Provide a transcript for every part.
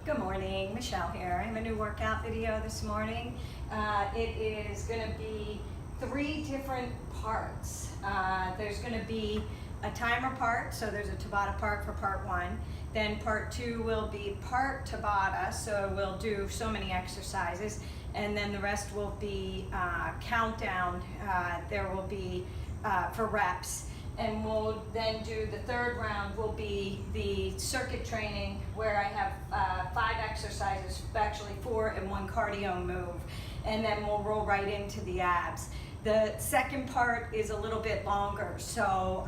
Good morning, Michelle here. I have a new workout video this morning. It is going to be 3 different parts. There's going to be a timer part, so there's a Tabata part for part 1. Then part 2 will be part Tabata, so we'll do so many exercises. And then the rest will be countdown. There will be for reps. And we'll then do the 3rd round will be the circuit training, where I have 5 exercises, actually 4 and 1 cardio move. And then we'll roll right into the abs. The second part is a little bit longer, so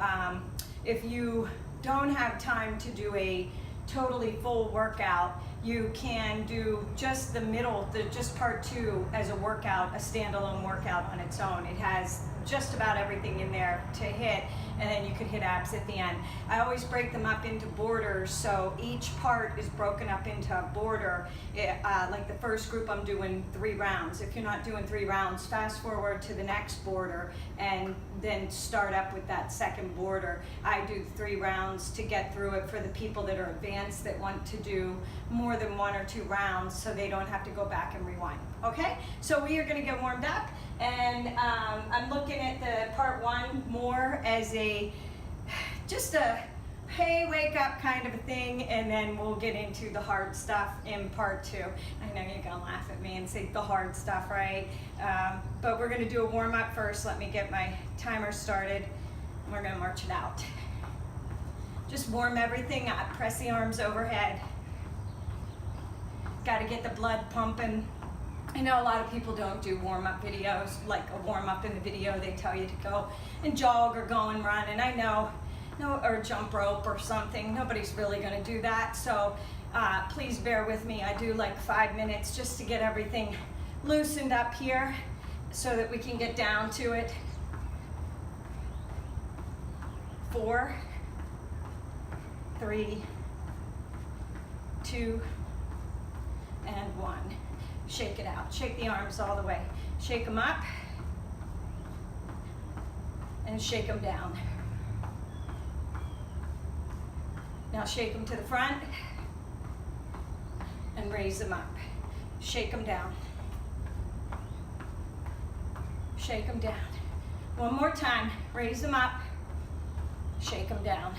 if you don't have time to do a totally full workout, you can do just the middle, just part 2 as a workout, a standalone workout on its own. It has just about everything in there to hit, and then you could hit abs at the end. I always break them up into borders, so each part is broken up into a border. Like the first group, I'm doing 3 rounds. If you're not doing 3 rounds, fast forward to the next border and then start up with that second border. I do 3 rounds to get through it for the people that are advanced that want to do more than 1 or 2 rounds, so they don't have to go back and rewind. Okay, so we are going to get warmed up, and I'm looking at the part 1 more as just a hey, wake up kind of a thing, and then we'll get into the hard stuff in part 2. I know you're gonna laugh at me and say the hard stuff, right? But we're gonna do a warm up first. Let me get my timer started, and we're gonna march it out. Just warm everything up. Press the arms overhead. Got to get the blood pumping. I know a lot of people don't do warm-up videos, like a warm-up in the video. They tell you to go and jog or go and run, and I know, or jump rope or something. Nobody's really going to do that, so please bear with me. I do like 5 minutes just to get everything loosened up here so that we can get down to it. 4, 3, 2, and 1. Shake it out. Shake the arms all the way. Shake them up and shake them down. Now shake them to the front and raise them up. Shake them down. Shake them down. One more time. Raise them up. Shake them down.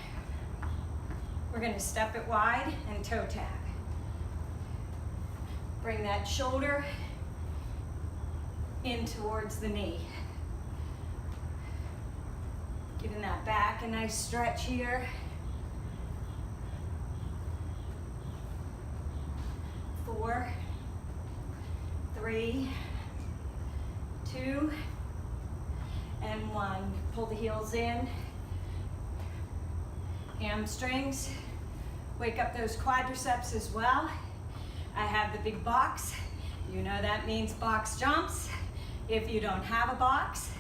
We're going to step it wide and toe tap. Bring that shoulder in towards the knee. Giving that back a nice stretch here. 4, 3, 2, and 1. Pull the heels in. Hamstrings. Wake up those quadriceps as well. I have the big box. You know that means box jumps. If you don't have a box,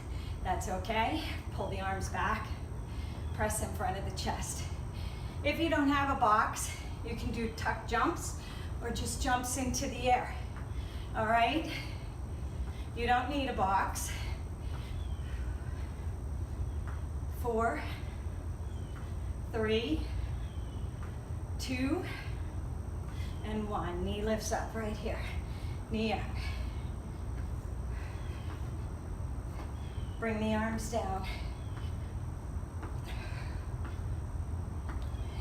that's okay. Pull the arms back. Press in front of the chest. If you don't have a box, you can do tuck jumps or just jumps into the air. All right? You don't need a box. 4, 3, 2, and 1. Knee lifts up right here. Knee up. Bring the arms down.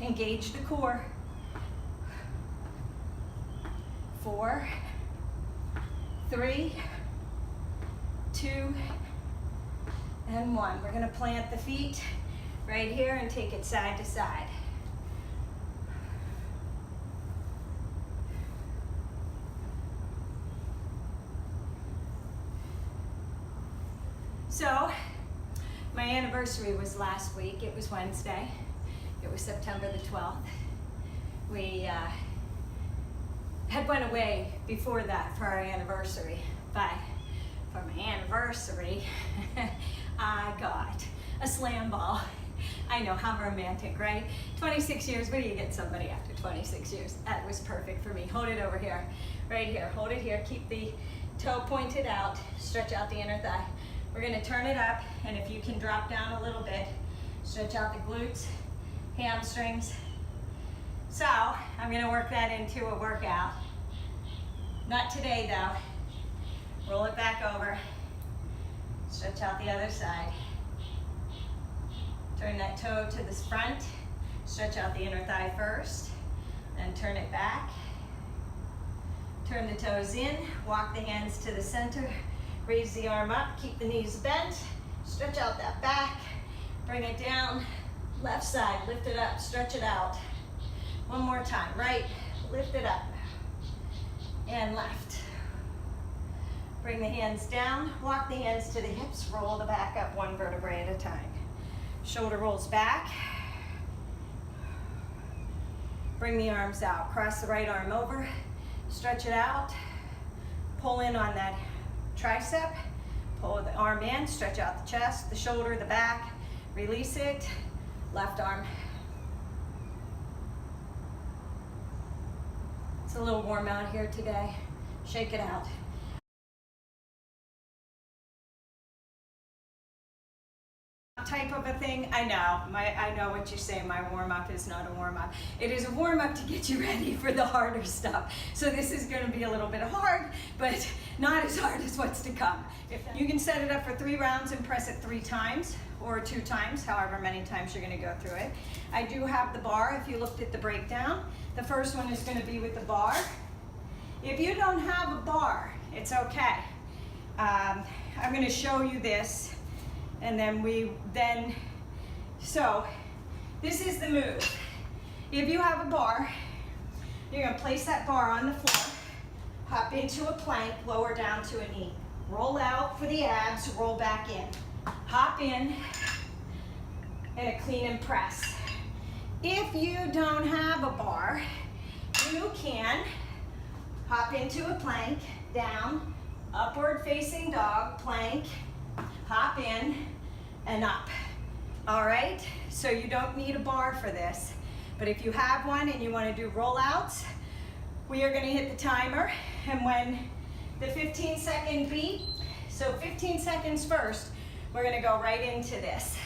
Engage the core. 4, 3, 2, and 1. We're going to plant the feet right here and take it side to side. So, my anniversary was last week. It was Wednesday. It was September the 12th. We had went away before that for our anniversary. But for my anniversary, I got a slam ball. I know, how romantic, right? 26 years, what do you get somebody after 26 years? That was perfect for me. Hold it over here, right here. Hold it here. Keep the toe pointed out. Stretch out the inner thigh. We're going to turn it up, and if you can drop down a little bit, stretch out the glutes, hamstrings, So I'm going to work that into a workout. Not today though. Roll it back over. Stretch out the other side. Turn that toe to the front. Stretch out the inner thigh first. Then turn it back. Turn the toes in. Walk the hands to the center. Raise the arm up. Keep the knees bent. Stretch out that back. Bring it down. Left side. Lift it up. Stretch it out. One more time. Right. Lift it up. And left. Bring the hands down. Walk the hands to the hips. Roll the back up one vertebrae at a time. Shoulder rolls back. Bring the arms out. Cross the right arm over. Stretch it out. Pull in on that tricep. Pull the arm in. Stretch out the chest, the shoulder, the back. Release it. Left arm. It's a little warm out here today. Shake it out. Type of a thing. I know what you say. My warm-up is not a warm-up. It is a warm-up to get you ready for the harder stuff. So this is going to be a little bit hard, but not as hard as what's to come. You can set it up for 3 rounds and press it 3 times or 2 times, however many times you're going to go through it. I do have the bar. If you looked at the breakdown, the first one is going to be with the bar. If you don't have a bar, it's okay. I'm going to show you this. And then so this is the move. If you have a bar, you're gonna place that bar on the floor, hop into a plank, lower down to a knee. Roll out for the abs, roll back in. Hop in, and a clean and press. If you don't have a bar, you can hop into a plank, down, upward facing dog, plank, hop in and up. All right, so you don't need a bar for this, but if you have one and you want to do rollouts, we are going to hit the timer, and when the 15-second beat, so 15 seconds first, we're going to go right into this.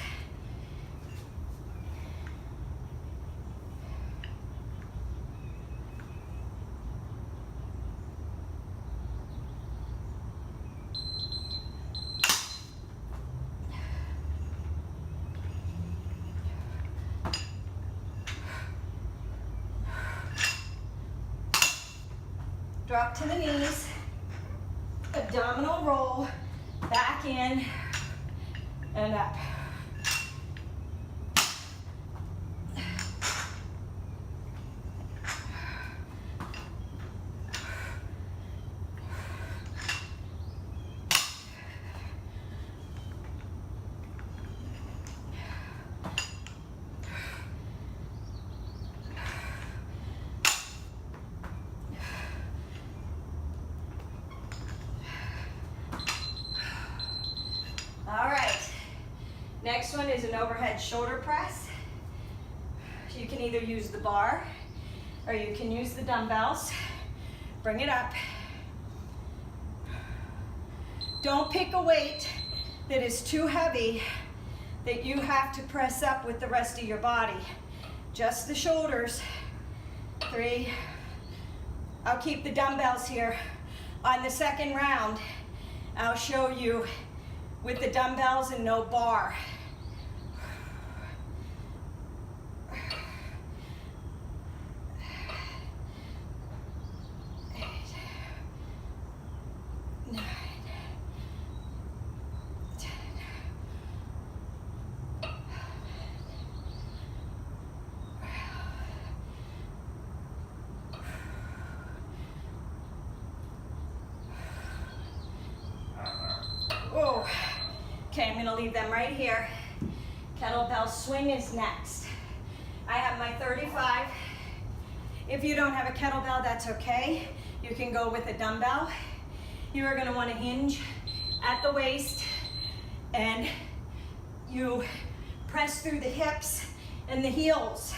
Drop to the knees, abdominal roll, back in and up. Next one is an overhead shoulder press. You can either use the bar or you can use the dumbbells. Bring it up. Don't pick a weight that is too heavy that you have to press up with the rest of your body. Just the shoulders. 3. I'll keep the dumbbells here. On the second round, I'll show you with the dumbbells and no bar. Okay, I'm gonna leave them right here. Kettlebell swing is next. I have my 35. If you don't have a kettlebell, that's okay. You can go with a dumbbell. You are gonna wanna hinge at the waist and you press through the hips and the heels.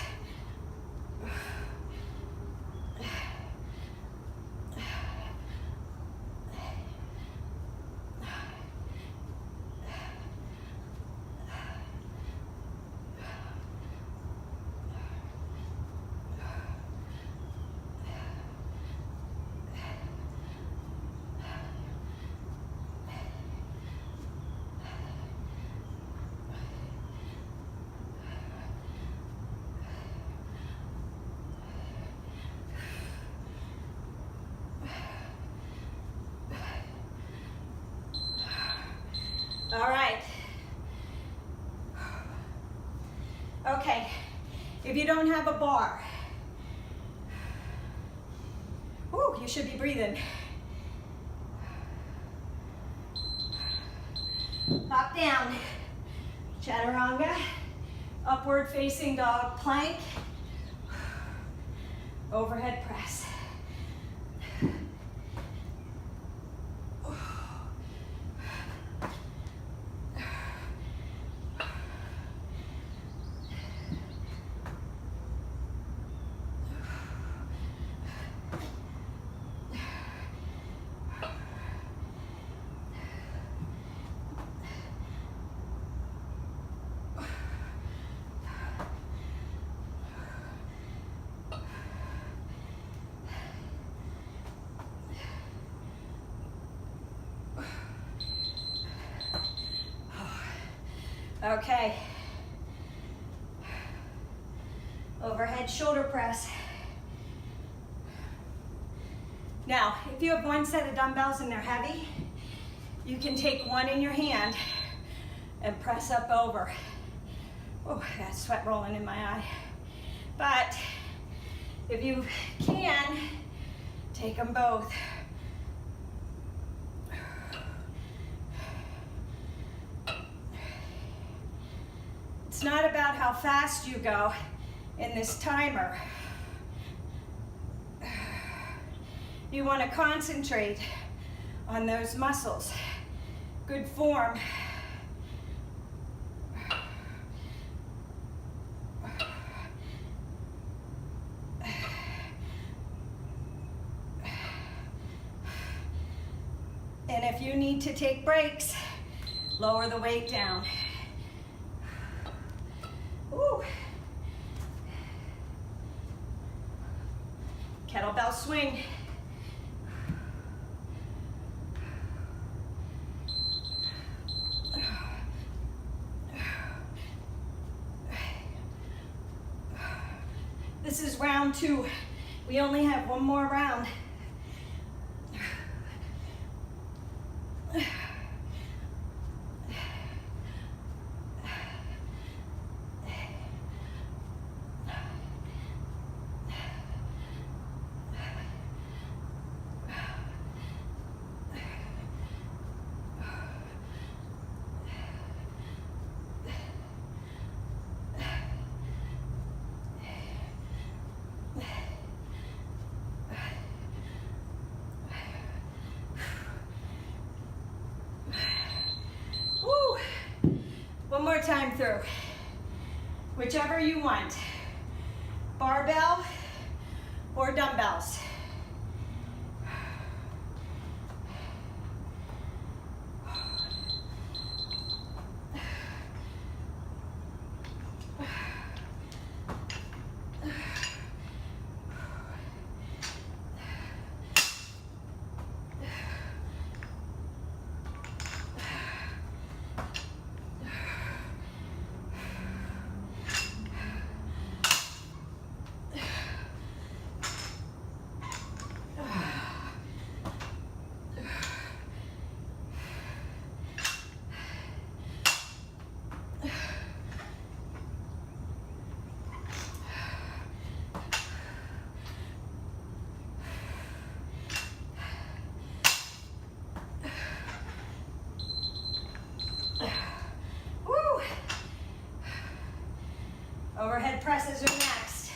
All right. Okay, if you don't have a bar, you should be breathing. Hop down, chaturanga, upward facing dog plank, overhead press. Okay. Overhead shoulder press. Now, if you have one set of dumbbells and they're heavy, you can take one in your hand and press up over. Oh, I got sweat rolling in my eye. But if you can, take them both. It's not about how fast you go in this timer. You want to concentrate on those muscles. Good form. And if you need to take breaks, lower the weight down. Ooh. Kettlebell swing. This is round 2. We only have one more round. One more time through. Whichever you want. Barbell or dumbbells. Overhead presses are next.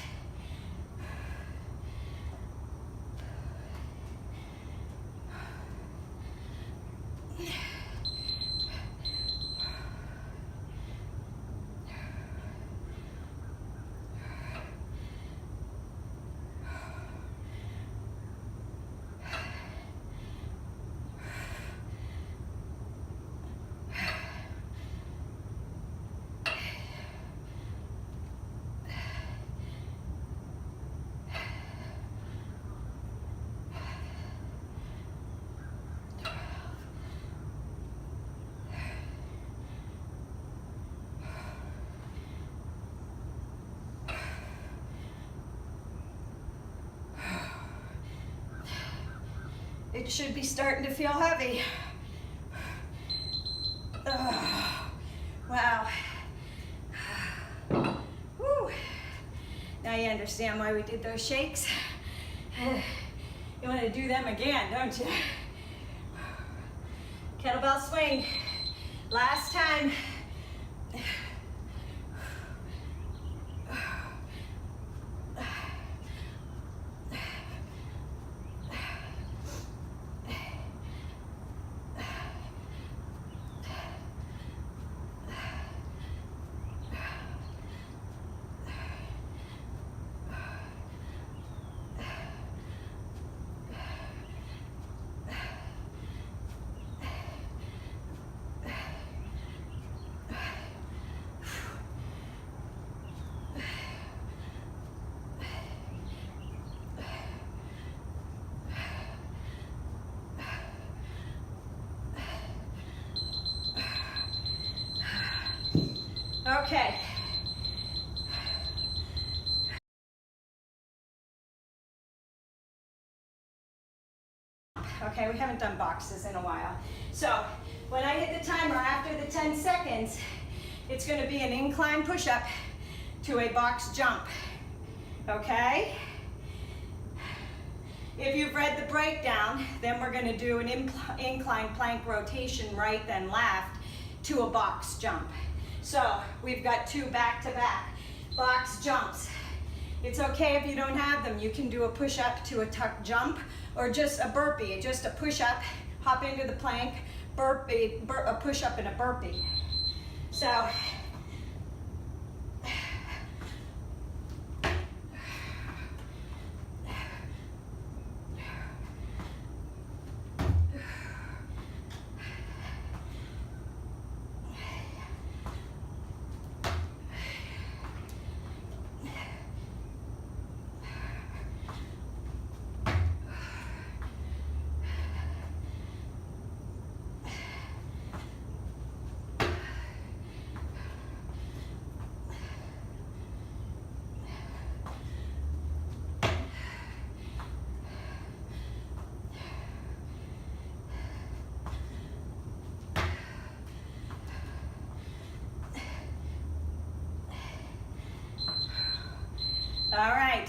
It should be starting to feel heavy. Ugh. Now you understand why we did those shakes. You want to do them again, don't you? Kettlebell swing. Last time. Okay. Okay, we haven't done boxes in a while. So when I hit the timer after the 10 seconds, it's going to be an incline push-up to a box jump. Okay? If you've read the breakdown, then we're going to do an incline plank rotation, right then left, to a box jump. So we've got 2 back-to-back box jumps. It's okay if you don't have them. You can do a push-up to a tuck jump or just a burpee, just a push-up, hop into the plank, burpee, a push-up and a burpee. So all right,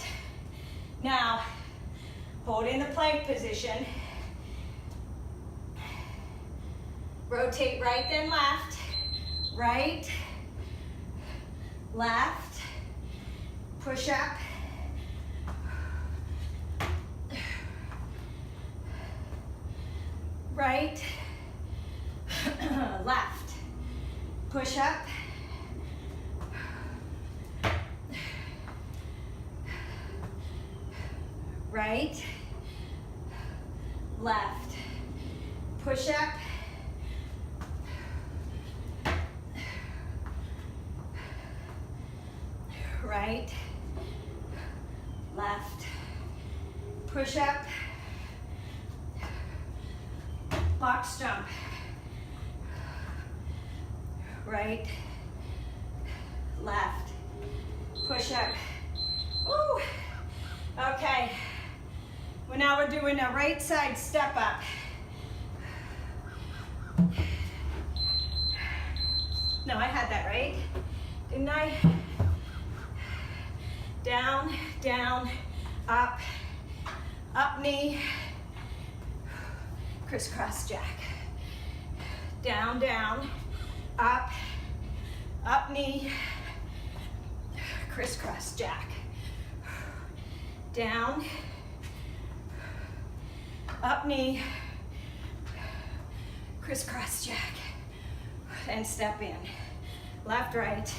now hold in the plank position, rotate right then left, right, left, push up, right, left, push up, right, left, push up, right, left, push up, box jump, right, left, push up. Woo. Okay. Well, now we're doing a right side step up. No, I had that right, didn't I? Down, down, up, up knee, Criss Cross Jack. Down, down, up, up knee, Criss Cross Jack. Down, up knee, Criss Cross Jack, and step in. Left, right,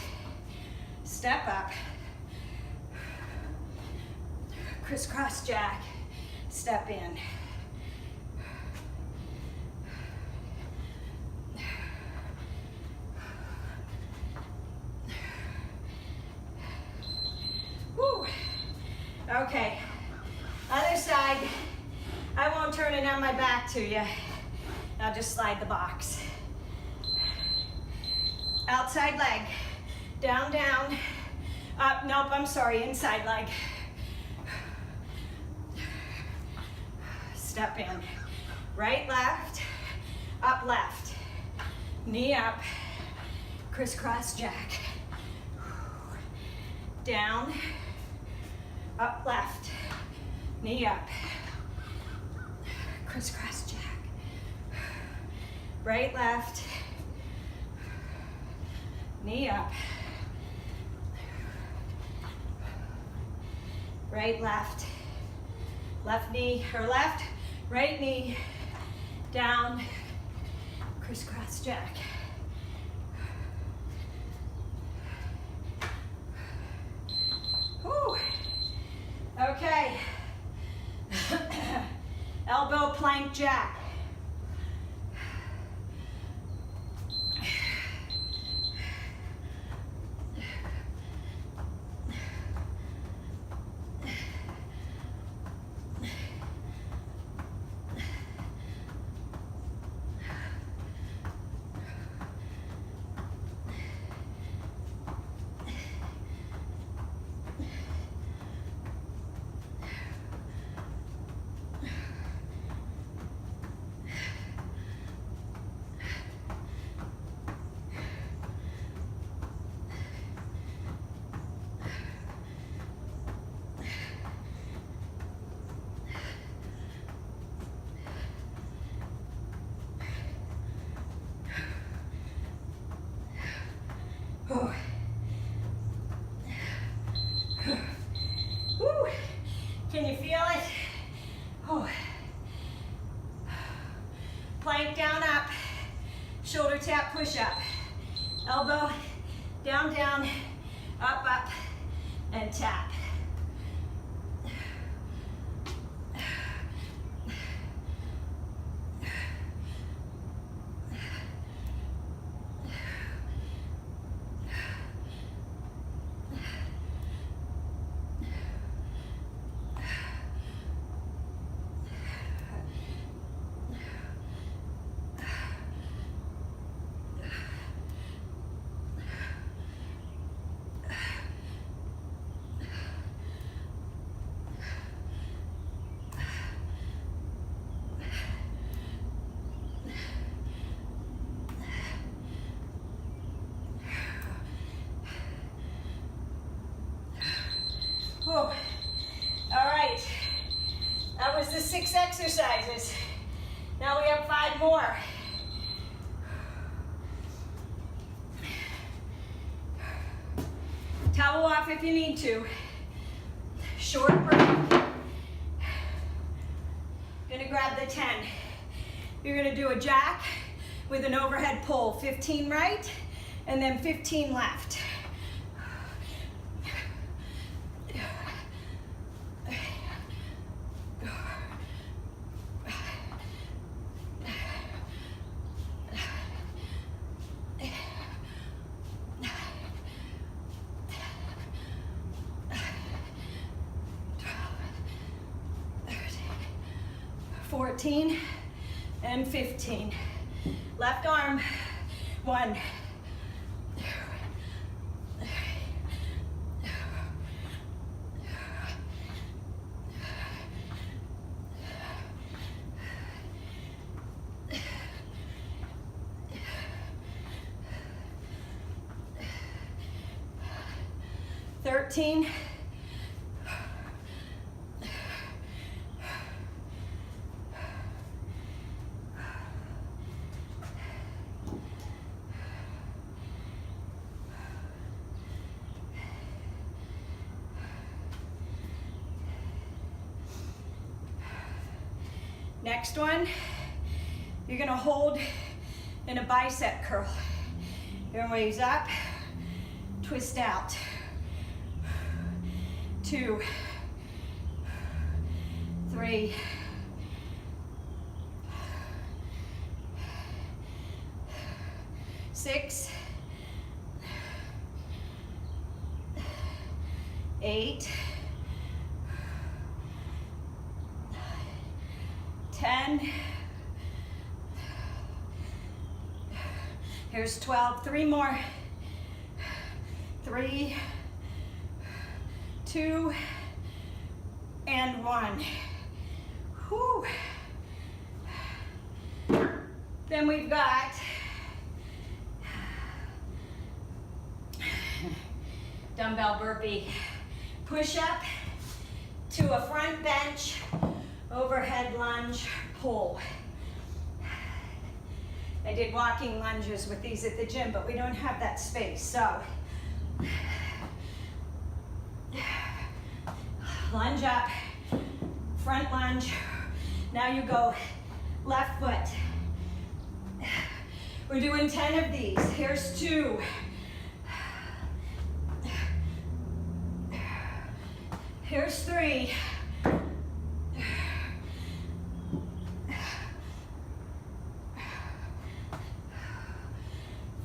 step up, Criss Cross Jack, step in. Woo. Okay, other side. I won't turn it on my back to you. I'll just slide the box. Outside leg, down, down, up, nope, I'm sorry, inside leg. Step in, right, left, up, left, knee up, Criss Cross Jack. Down, Up, left. Knee up. Criss Cross Jack. Right, left. Knee up. Right, left. Left knee, or left, right knee, down. Criss Cross Jack. Whew. Okay. Elbow plank jack. Oh. Woo. Can you feel it? Oh. Plank down, up. Shoulder tap, push up. Elbow down, down, up, up, and tap. Whew. All right, that was the 6 exercises. Now we have 5 more. Towel off if you need to. Short break. Gonna grab the 10. You're gonna do a jack with an overhead pull. 15 right, and then 15 left. And 15. Left arm. 1. 13. Next one, you're gonna hold in a bicep curl. You're gonna raise up, twist out. 2, 3, 6, 8, 10. Here's 12. 3 more. 3, 2, and 1. Whew. Then we've got dumbbell burpee. Push up to a front bench, overhead lunge, pull. I did walking lunges with these at the gym, but we don't have that space, so lunge up, front lunge. Now you go left foot. We're doing 10 of these. Here's 2. Here's 3.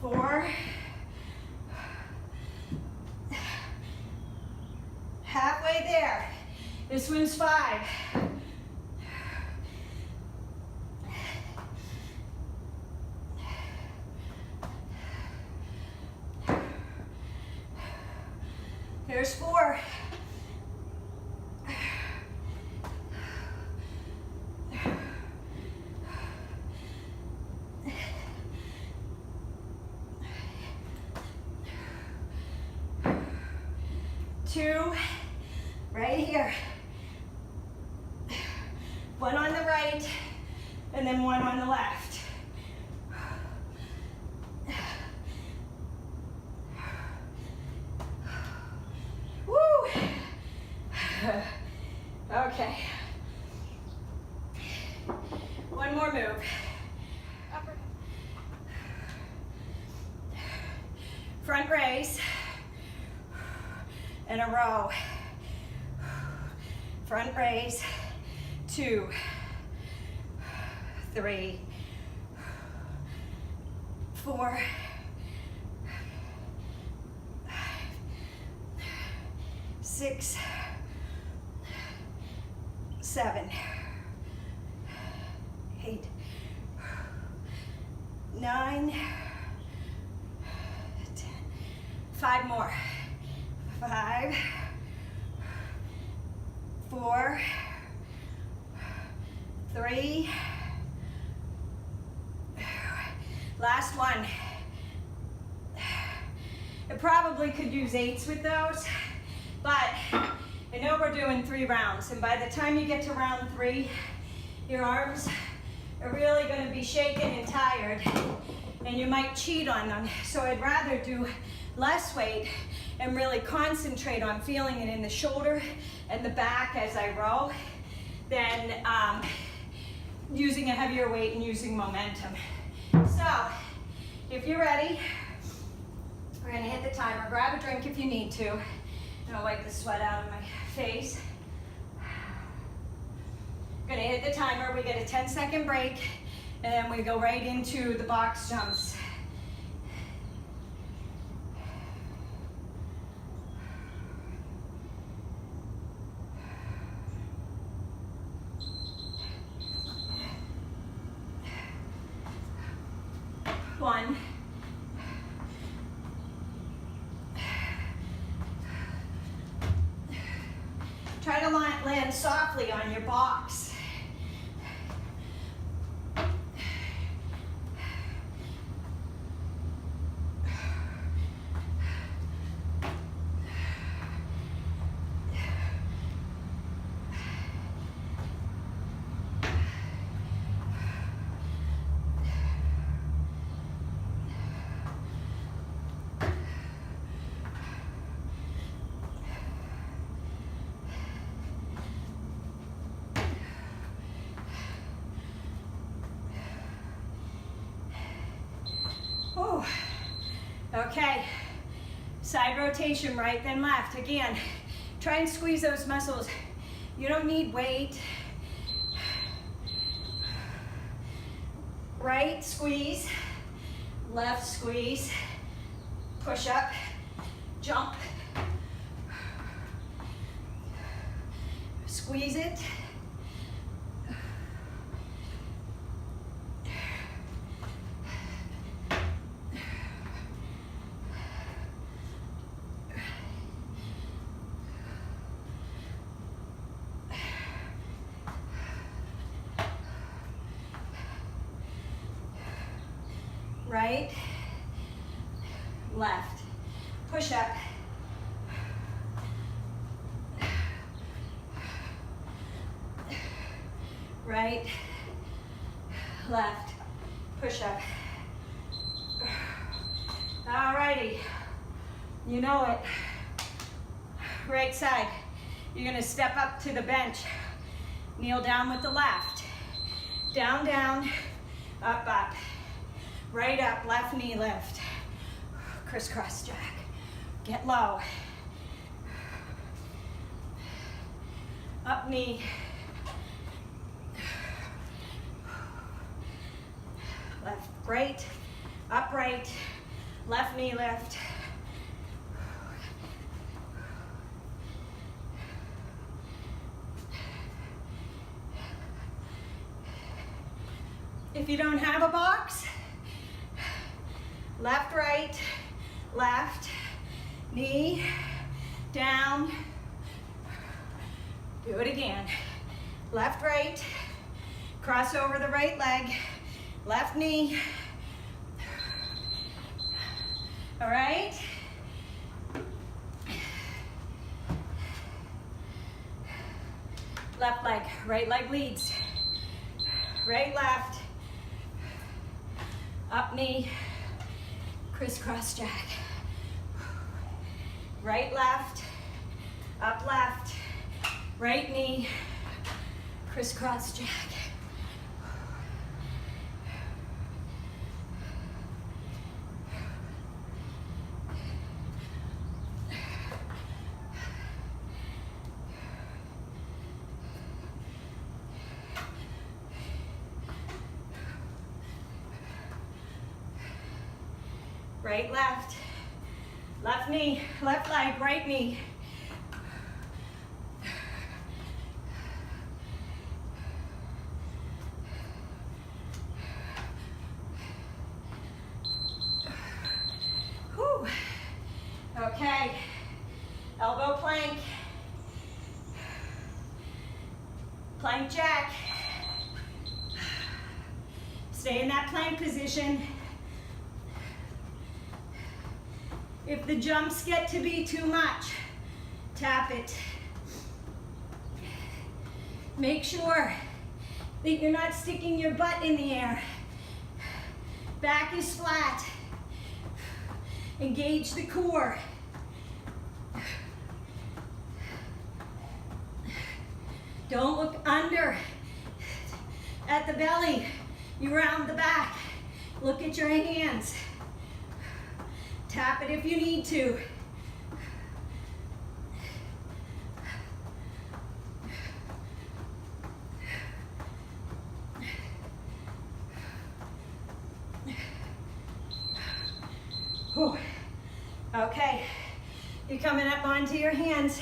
4. Halfway there. This one's 5. 4. 2, right here. 1 on the right, and then 1 on the left. Woo! Okay. One more move. Upper. Front raise. In a row. Front raise. 2, 3, 4, 5, 6, 7, 8, 9, 10. 5 more. 5, 4, 3. Last one. I probably could use 8s with those, but I know we're doing 3 rounds, and by the time you get to round 3, your arms are really going to be shaken and tired, and you might cheat on them. So I'd rather do less weight and really concentrate on feeling it in the shoulder and the back as I row than using a heavier weight and using momentum. So, if you're ready, we're gonna hit the timer. Grab a drink if you need to. And I'll wipe the sweat out of my face. Gonna hit the timer. We get a 10-second break, and then we go right into the box jumps. One. Try to land softly on your box. Oh, okay. Side rotation, right then left. Again, try and squeeze those muscles. You don't need weight. Right, squeeze. Left, squeeze. Push up, jump. Squeeze it. Right, left, push up, right, left, push up. All righty, you know it. Right side, you're gonna step up to the bench. Kneel down with the left. Down, down, up, up. Right up, left knee lift. Criss Cross Jack. Get low. Up knee. Left, right, up, right, left knee lift. If you don't have a box, left, right, left, knee, down. Do it again. Left, right, cross over the right leg, left knee. All right? Left leg, right leg leads. Right, left. Up knee, Criss Cross Jack. Right, left, up, left, right knee, Criss Cross Jack. Right, left, left knee, left leg, right knee. Whew. Okay, elbow plank, plank jack. Stay in that plank position. If the jumps get to be too much, tap it. Make sure that you're not sticking your butt in the air. Back is flat. Engage the core. Don't look under at the belly. You round the back. Look at your hands. Tap it if you need to. Whew. Okay, you're coming up onto your hands.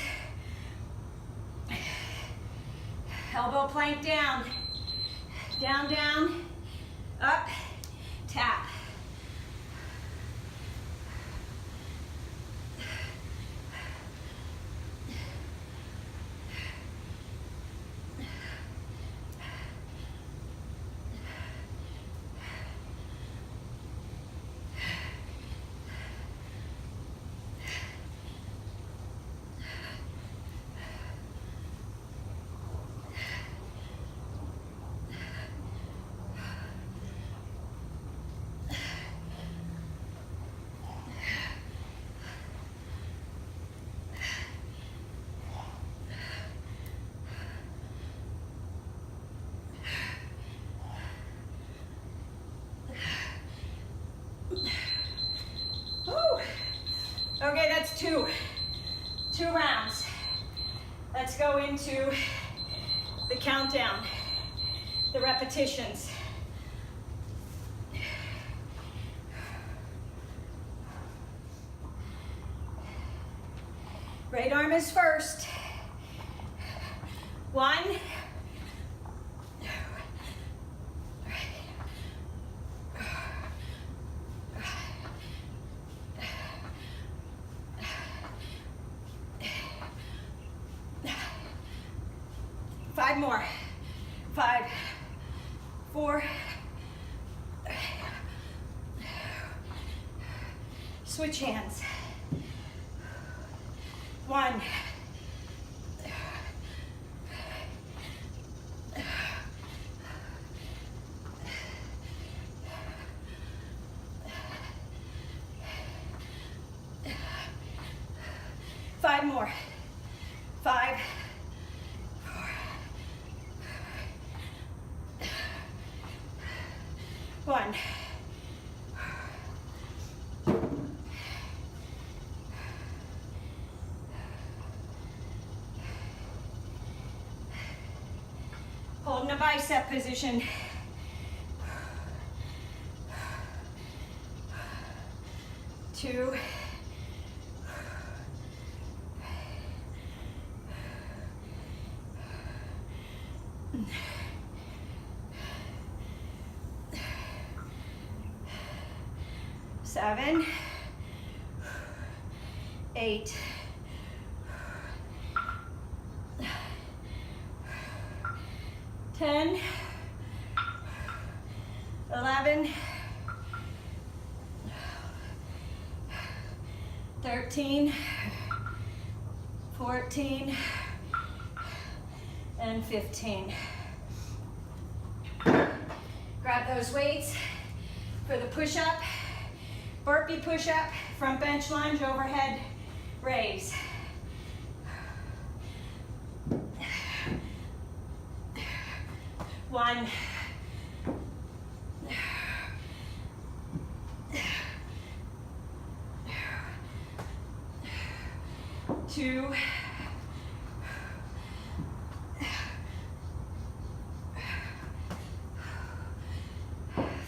Elbow plank down. Down, down, up, tap. Okay, that's two rounds. Let's go into the countdown, the repetitions. Right arm is first. 1, 5 more. 5, 4. Switch hands. 1. 2. more. 5, 4, 1. Holding a bicep position. 2, 7, 8, 10, 11, 13, 14, and 15. Grab those weights for the push-up. Burpee push-up, front bench lunge, overhead raise. 1, 2,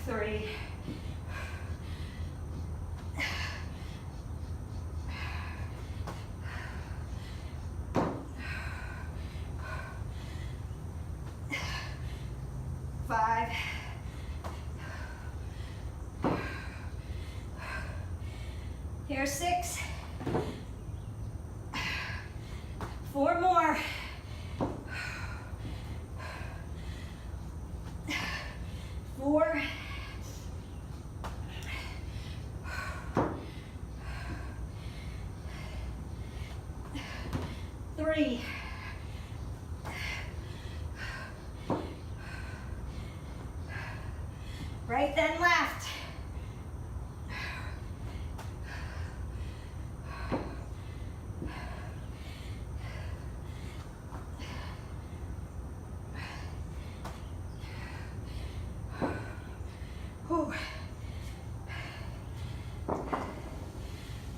3, 5, 6, 4 more. 4, 3, right then left.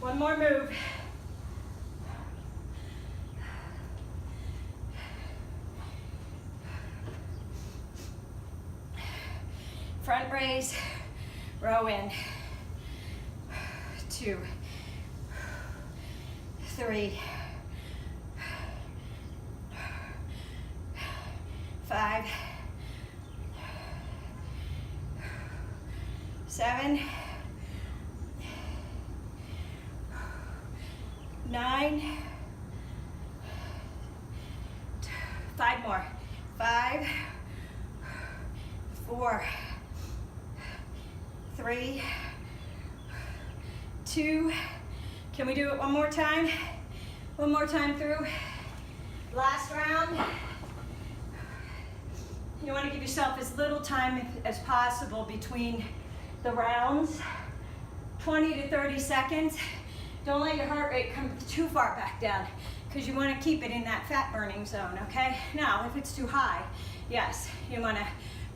1 more move. Front raise, row in. 2, 3, 5, 7, 9, 5 more. 5, 4, 3, 2. Can we do it one more time? One more time through. Last round. You want to give yourself as little time as possible between the rounds. 20 to 30 seconds. Don't let your heart rate come too far back down because you want to keep it in that fat burning zone, okay? Now, if it's too high, yes, you want to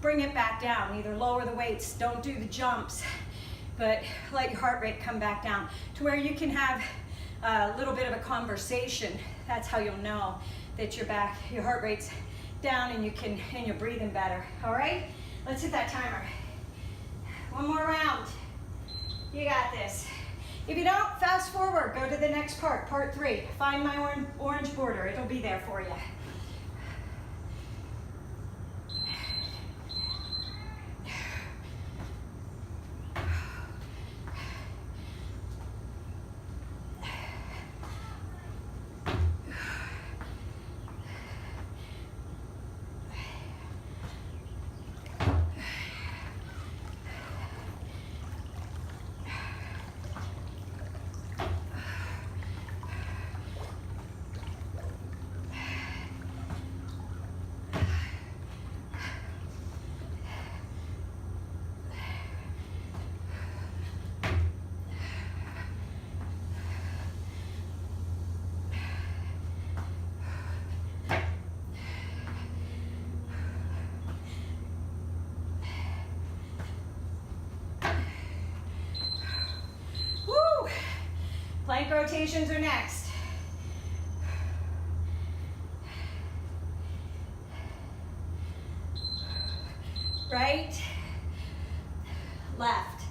bring it back down. Either lower the weights, don't do the jumps, but let your heart rate come back down to where you can have a little bit of a conversation. That's how you'll know that your heart rate's down and you're breathing better, all right? Let's hit that timer. 1 more round. You got this. If you don't, fast forward, go to the next part, part 3. Find my orange border, it'll be there for you. Plank rotations are next. Right, left,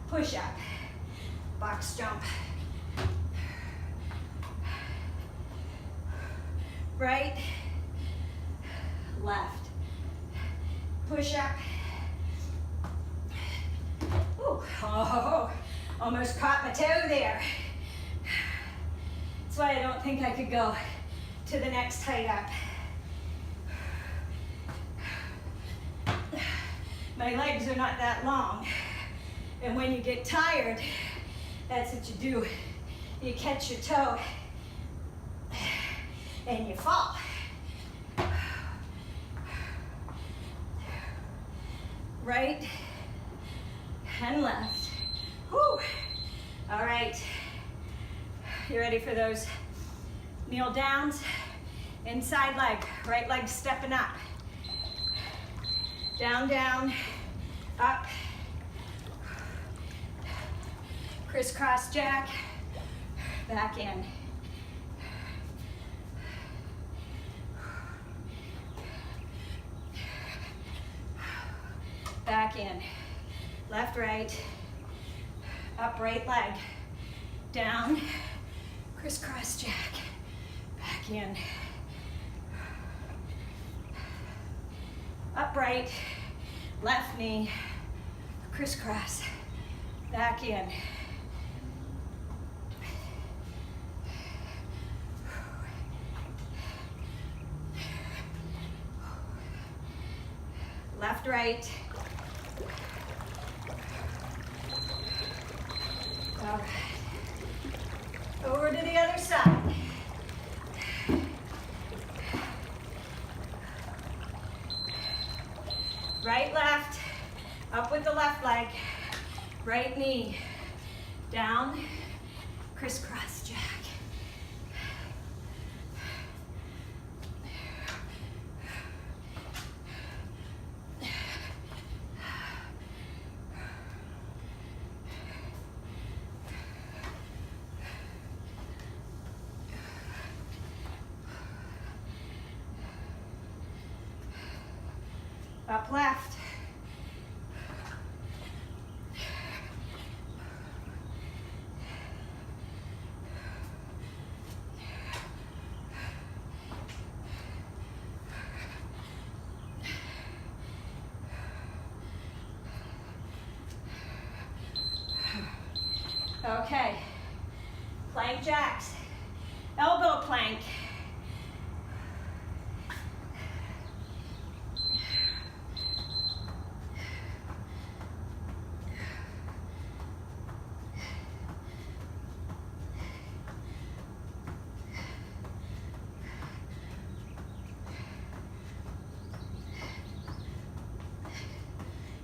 push up, box jump. Right, left, push up. Ooh, oh, almost caught my toe there. That's why I don't think I could go to the next height up. My legs are not that long. And when you get tired, that's what you do. You catch your toe and you fall. Right and left. Whew. All right. You ready for those kneel downs? Inside leg, right leg stepping up. Down, down, up. Criss Cross Jack, back in. Back in. Left, right, up, right leg, down, Criss Cross Jack, back in. Upright, left knee, crisscross, back in. Left, right. All right. Over to the other side. Right, left, up with the left leg, right knee, down, crisscross jack. Up left. Okay, plank jacks, elbow plank.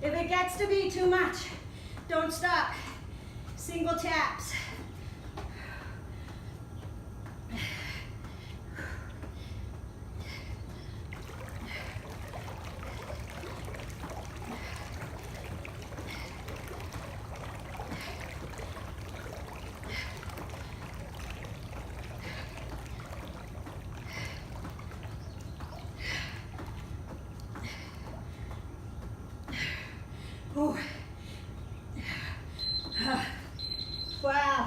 If it gets to be too much, don't stop. Single taps. Ooh. Wow.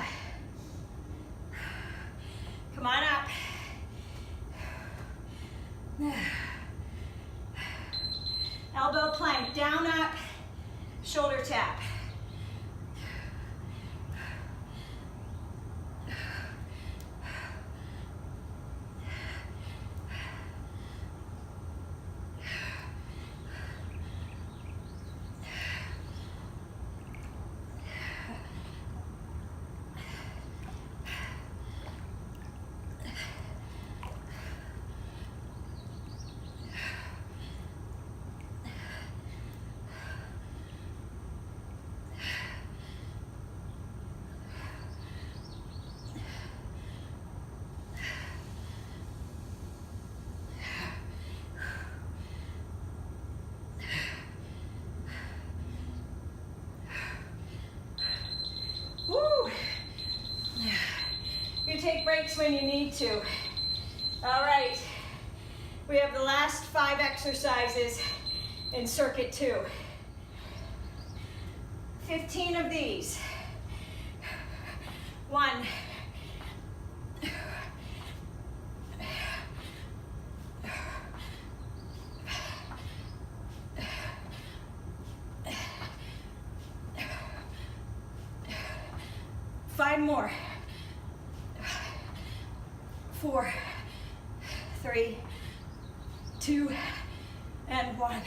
to take breaks when you need to. All right, we have the last 5 exercises in circuit 2. 15 of these. 1, 5 more. 4, 3, 2, and 1.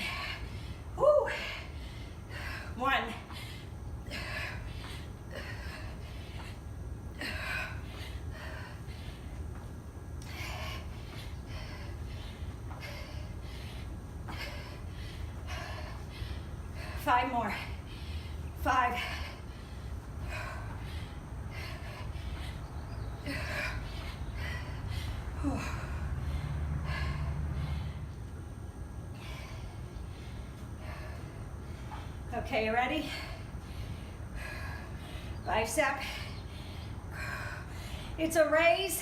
Woo. 1. 5 more. 5. Okay, you ready? Bicep. It's a raise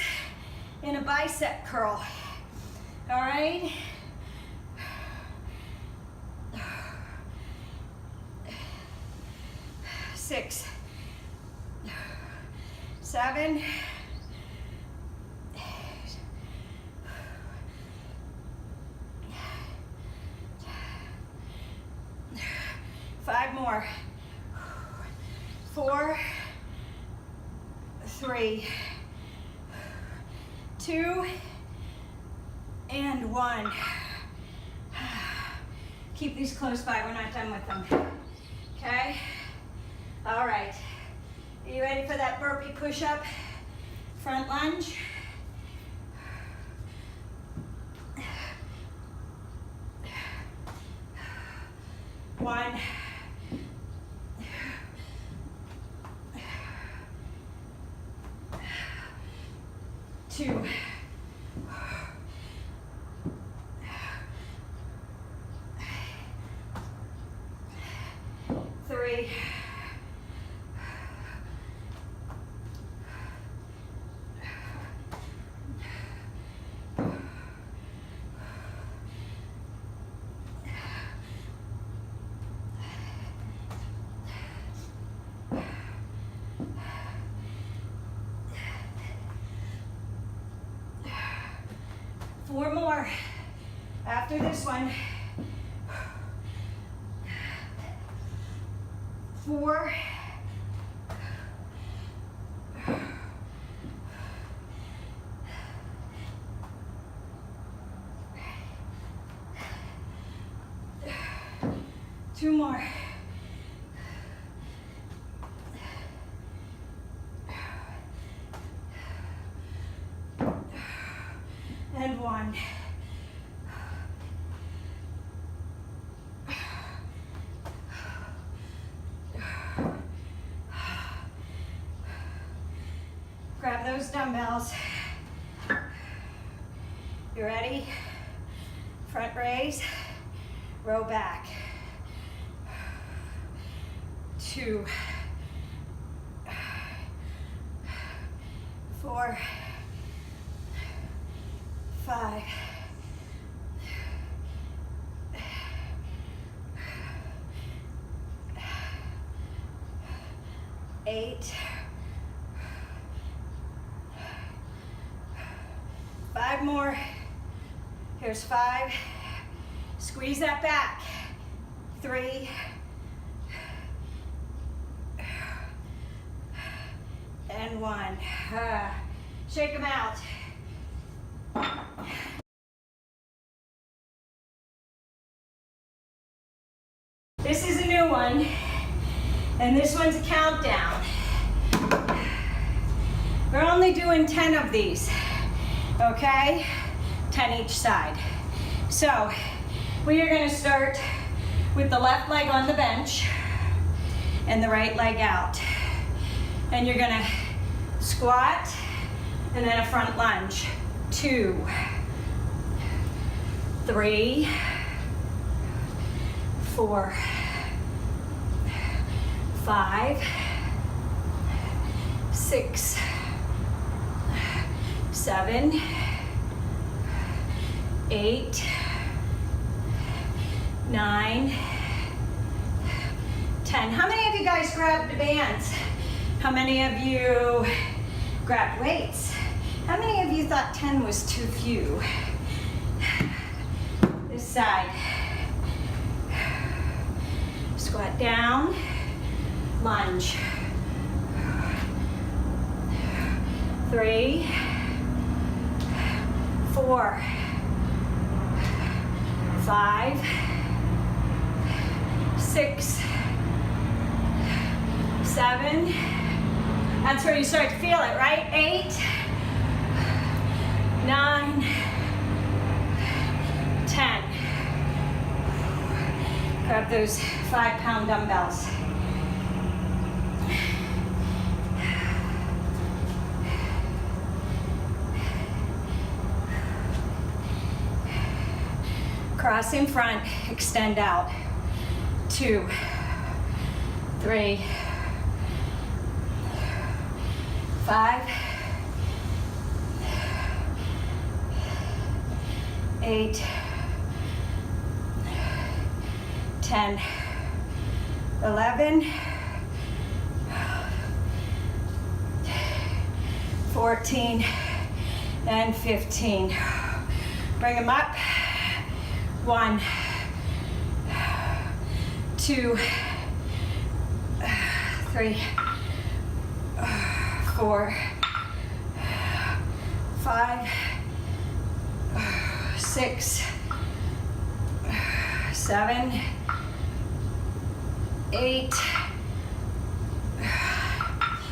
and a bicep curl. All right? Six, 7, 8, 5 more. 4, 3, 2, and 1. Keep these close by, we're not done with them. Okay? All right. Are you ready for that burpee push-up? Front lunge. One. 2. 3. 4 more after this one. 4. 2 more. And 1. Grab those dumbbells. You ready? Front raise, row back. 2, 4, 5, 8, 5 more. Here's 5. Squeeze that back. 3, and 1. Shake them out. This is a new one, and this one's a countdown. We're only doing 10 of these, okay? 10 each side. So, we are gonna start with the left leg on the bench and the right leg out. And you're gonna squat and then a front lunge. 2, 3, 4, 5, 6, 7, 8, 9, 10. How many of you guys grabbed the bands? How many of you grabbed weights? How many of you thought 10 was too few? This side. Squat down, lunge. 3, 4, 5, 6, 7. That's where you start to feel it, right? 8, 9, 10. Grab those 5-pound dumbbells. Cross in front, extend out. 2, 3, 5, 8, 10, 11, 14, and 15. Bring them up. 1, 2, 3, 4, 5, 6, 7, 8.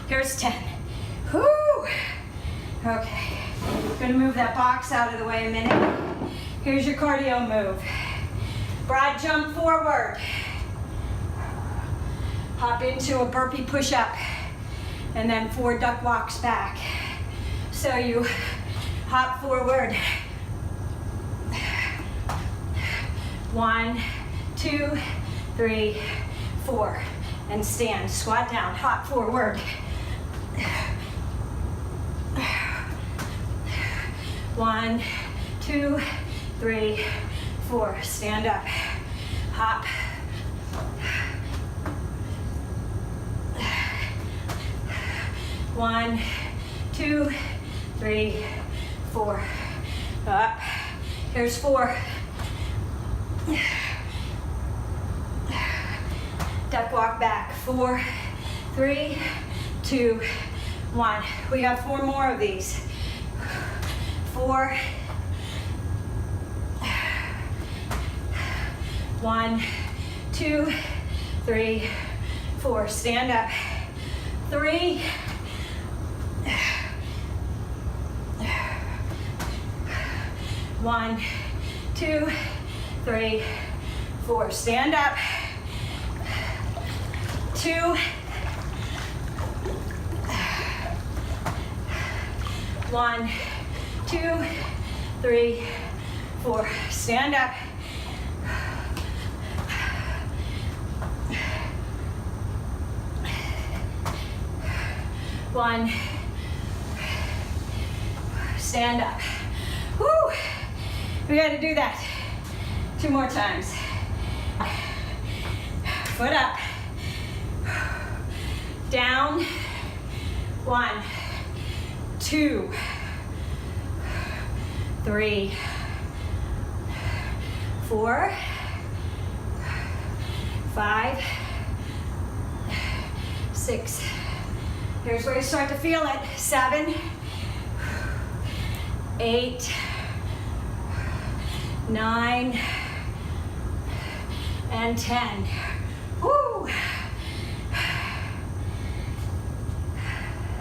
Here's 10. Whoo! Okay, gonna move that box out of the way a minute. Here's your cardio move. Broad jump forward. Hop into a burpee push-up, and then 4 duck walks back. So you hop forward. 1, 2, 3, 4, and stand. Squat down, hop forward. 1, 2, 3, 4, stand up, hop. 1, 2, 3, 4, up. Here's 4. Duck walk back. 4, 3, 2, 1. We got 4 more of these. 4, 1, 2, 3, 4. Stand up. 3, 1, 2, 3, 4. Stand up. 2, 1, 2, 3, 4. Stand up. 1. Stand up. Woo! We got to do that 2 more times. Foot up. Down. 1, 2, 3, 4, 5, 6. Here's where you start to feel it. 7, 8, 9, and 10. Woo!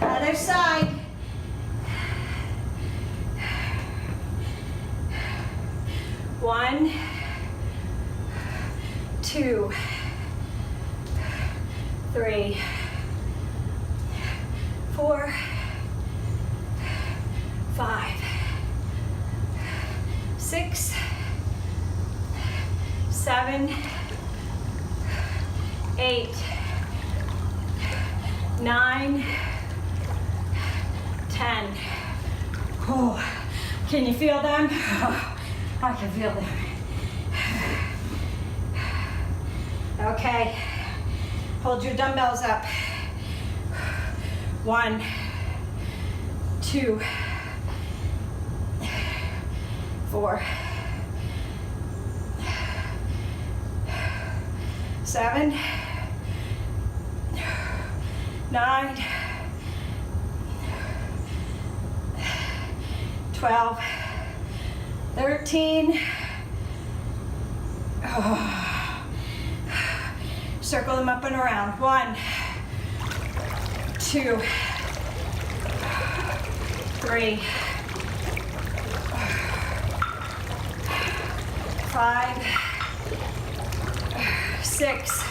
Other side. 1, 2, 3, 4, 5, 6, 7, 8, 9, 10. Oh, can you feel them? Oh, I can feel them. Okay, hold your dumbbells up. 1, 2, 4, 7, 9, 12, 13. Oh. Circle them up and around. 1, 2, 3, 5, 6,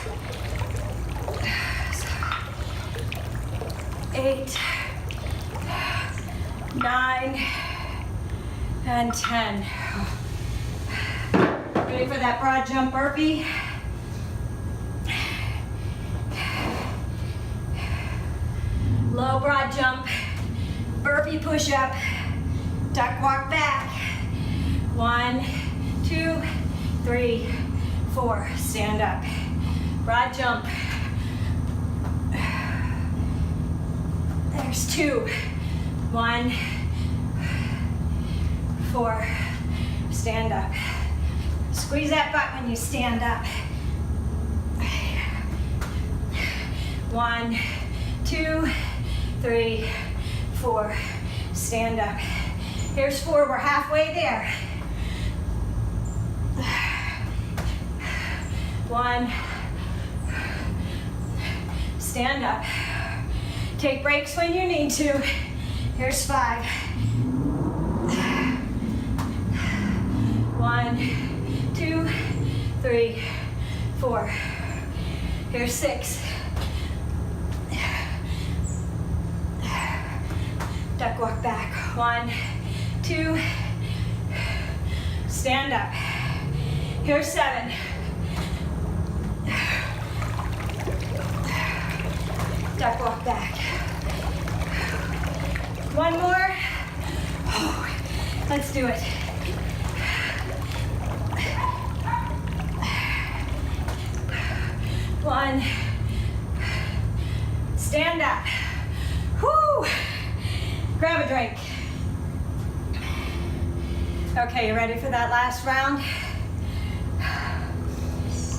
8, 9, and 10. Ready for that broad jump burpee? Low broad jump, burpee push up, duck walk back. 1, 2, 3, 4, stand up. Broad jump. There's 2. 1, 4, stand up. Squeeze that butt when you stand up. 1, 2, 3, 4, stand up. Here's 4, we're halfway there. 1, stand up. Take breaks when you need to. Here's 5. 1, 2, 3, 4. Here's 6. Duck walk back. 1, 2, stand up. Here's 7. Duck walk back. 1 more. Oh, let's do it. One. Stand up. Whoo! Grab a drink. Okay, you ready for that last round?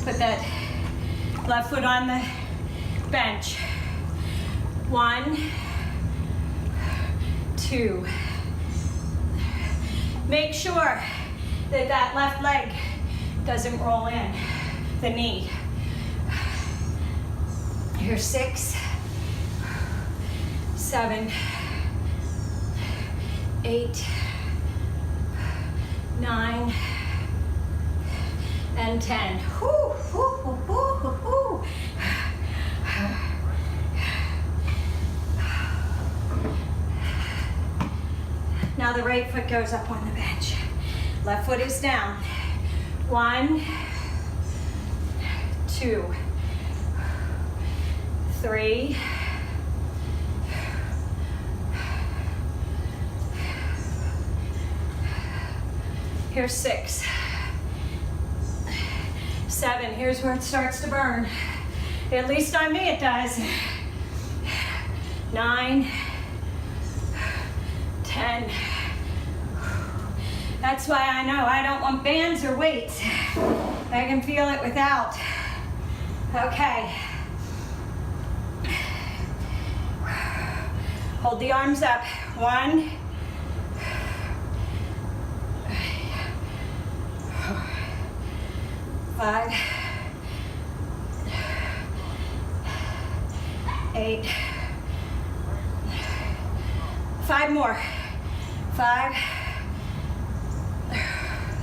Put that left foot on the bench. 1, 2. Make sure that that left leg doesn't roll in the knee. Here's 6, 7, 8, 9, and 10. Whoo, whoo, whoo, whoo, whoo. Now the right foot goes up on the bench. Left foot is down. 1, 2, 3, 6, 7. Here's where it starts to burn. At least on me it does. 9, 10. That's why I know I don't want bands or weights. I can feel it without. Okay. Hold the arms up. 1, 5, 8, 5 more. 5,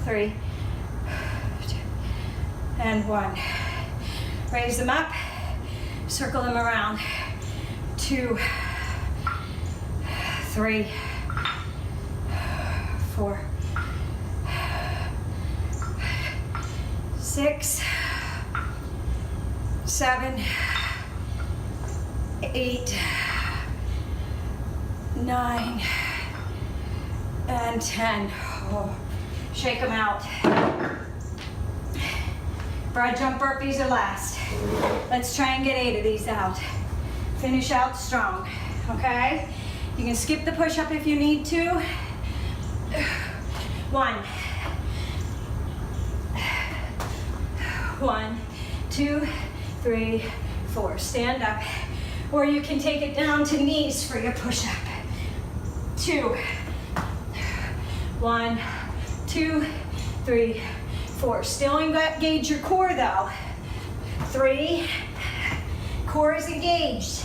3, 2, and 1. Raise them up, circle them around. 2, 3, 4, 6, 7, 8, 9, and 10. Oh, shake them out. Broad jump burpees are last. Let's try and get 8 of these out. Finish out strong, okay? You can skip the push-up if you need to. 1. 1, 2, 3, 4. Stand up. Or you can take it down to knees for your push-up. 2. 1, 2, 3, 4. Still engage your core though. 3. Core is engaged.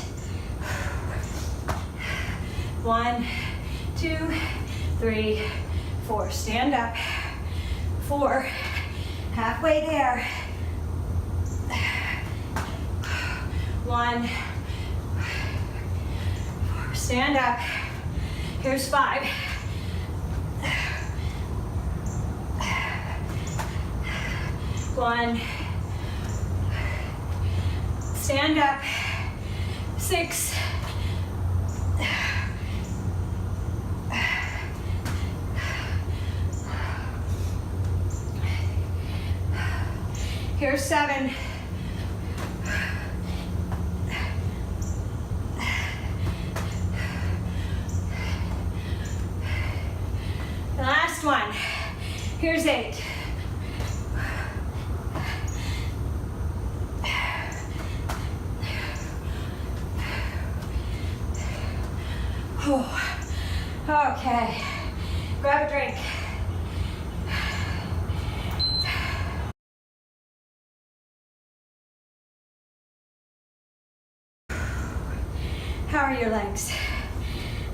1, 2, 3, 4. Stand up. 4. Halfway there. 1. 4. Stand up. Here's 5. 1. Stand up. 6. Here's 7. The last one. Here's 8. Oh, okay. Grab a drink. How are your legs?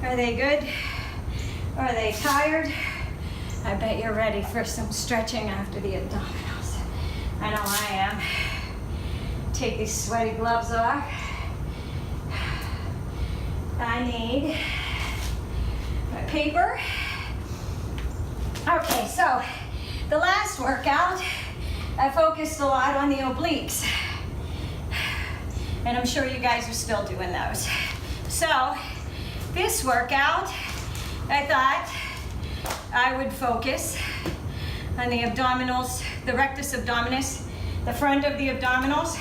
Are they good? Are they tired? I bet you're ready for some stretching after the abdominals. I know I am. Take these sweaty gloves off. I need my paper. Okay, so the last workout, I focused a lot on the obliques. And I'm sure you guys are still doing those. So this workout, I thought I would focus on the abdominals, the rectus abdominis, the front of the abdominals,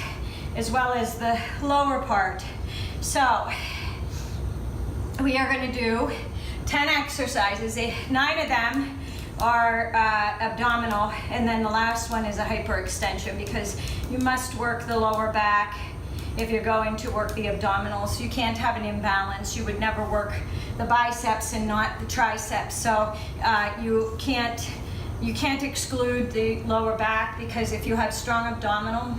as well as the lower part. So we are going to do 10 exercises. 9 of them are abdominal, and then the last one is a hyperextension, because you must work the lower back if you're going to work the abdominals. You can't have an imbalance. You would never work the biceps and not the triceps. So you can't exclude the lower back, because if you have a strong abdominal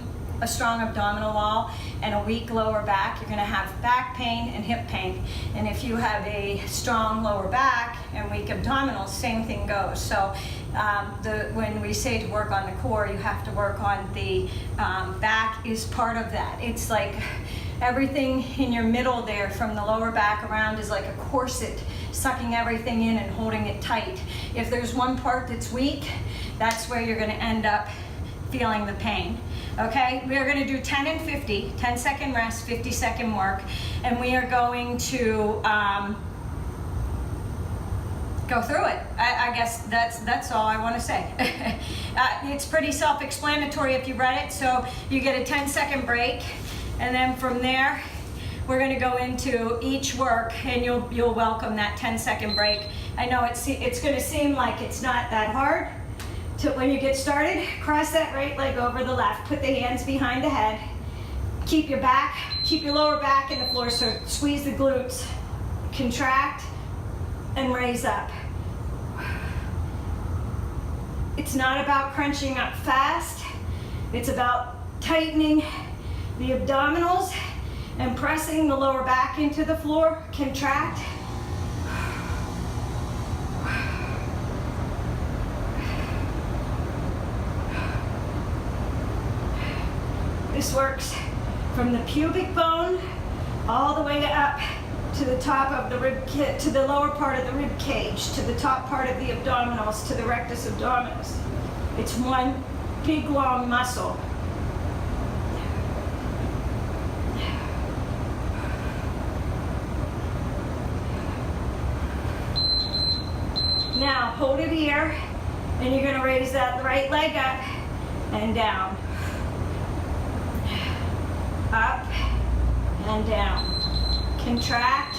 wall and a weak lower back, you're going to have back pain and hip pain. And if you have a strong lower back and weak abdominals, same thing goes. So when we say to work on the core, you have to work on the back is part of that. It's like everything in your middle there, from the lower back around, is like a corset, sucking everything in and holding it tight. If there's one part that's weak, that's where you're going to end up feeling the pain. Okay, we are going to do 10 and 50, 10-second rest, 50-second work, and we are going to go through it. I guess that's all I want to say. It's pretty self-explanatory if you read it. So you get a 10-second break, and then from there we're going to go into each work, and you'll welcome that 10-second break. I know it's going to seem like it's not that hard. When you get started, cross that right leg over the left. Put the hands behind the head. Keep your lower back in the floor, so squeeze the glutes. Contract and raise up. It's not about crunching up fast. It's about tightening the abdominals and pressing the lower back into the floor. Contract. This works from the pubic bone all the way up to the top of the to the lower part of the rib cage, to the top part of the abdominals, to the rectus abdominis. It's one big long muscle. Now hold it here, and you're gonna raise that right leg up and down. Up and down. Contract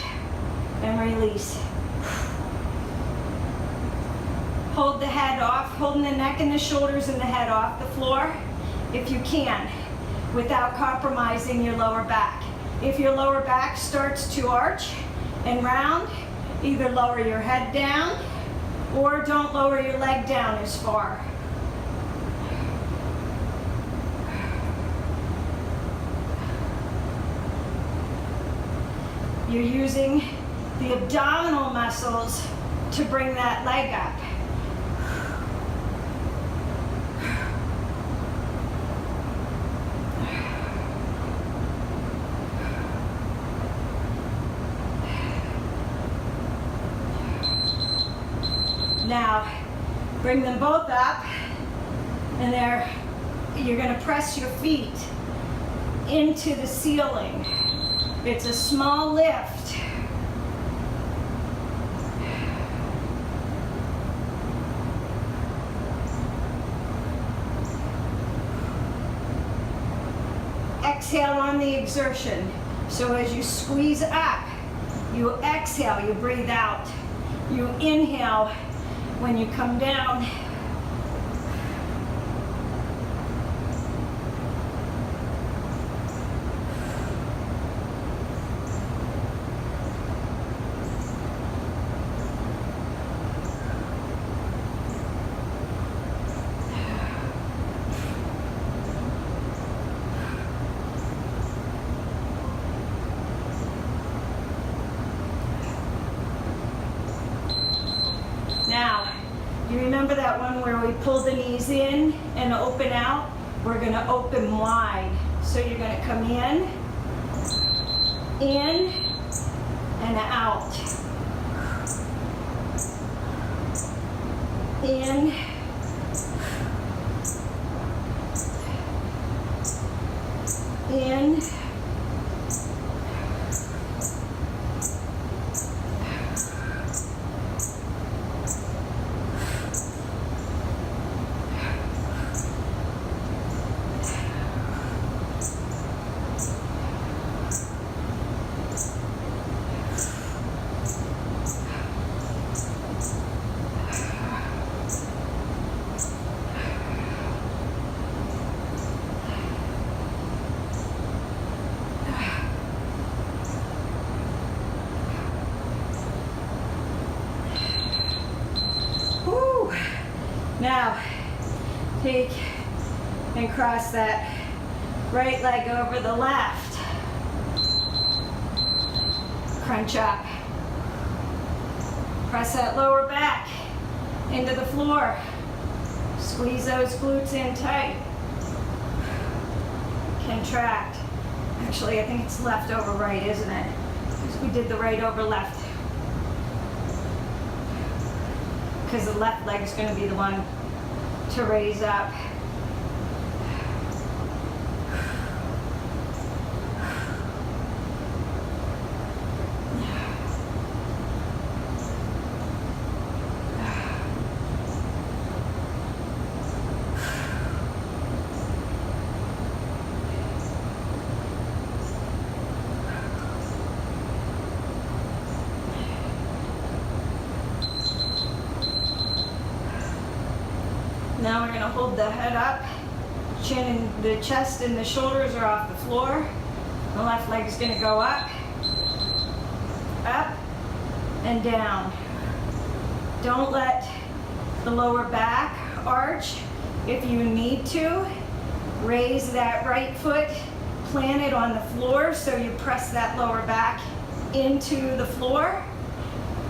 and release. Hold the head off, holding the neck and the shoulders and the head off the floor if you can, without compromising your lower back. If your lower back starts to arch and round, either lower your head down or don't lower your leg down as far. You're using the abdominal muscles to bring that leg up. Now, bring them both up, and you're gonna press your feet into the ceiling. It's a small lift. Exhale on the exertion. So as you squeeze up, you exhale, you breathe out. You inhale when you come down. Now, you remember that one where we pull the knees in and open out? We're gonna open wide. So you're gonna come in, and out. In, in, Now, take and cross that right leg over the left. Crunch up. Press that lower back into the floor. Squeeze those glutes in tight. Contract. Actually, I think it's left over right, isn't it? Because we did the right over left. Because the left leg is going to be the one to raise up. Now we're going to hold the head up, chin and the chest and the shoulders are off the floor. The left leg is going to go up, and down. Don't let the lower back arch. If you need to, raise that right foot, plant it on the floor so you press that lower back into the floor.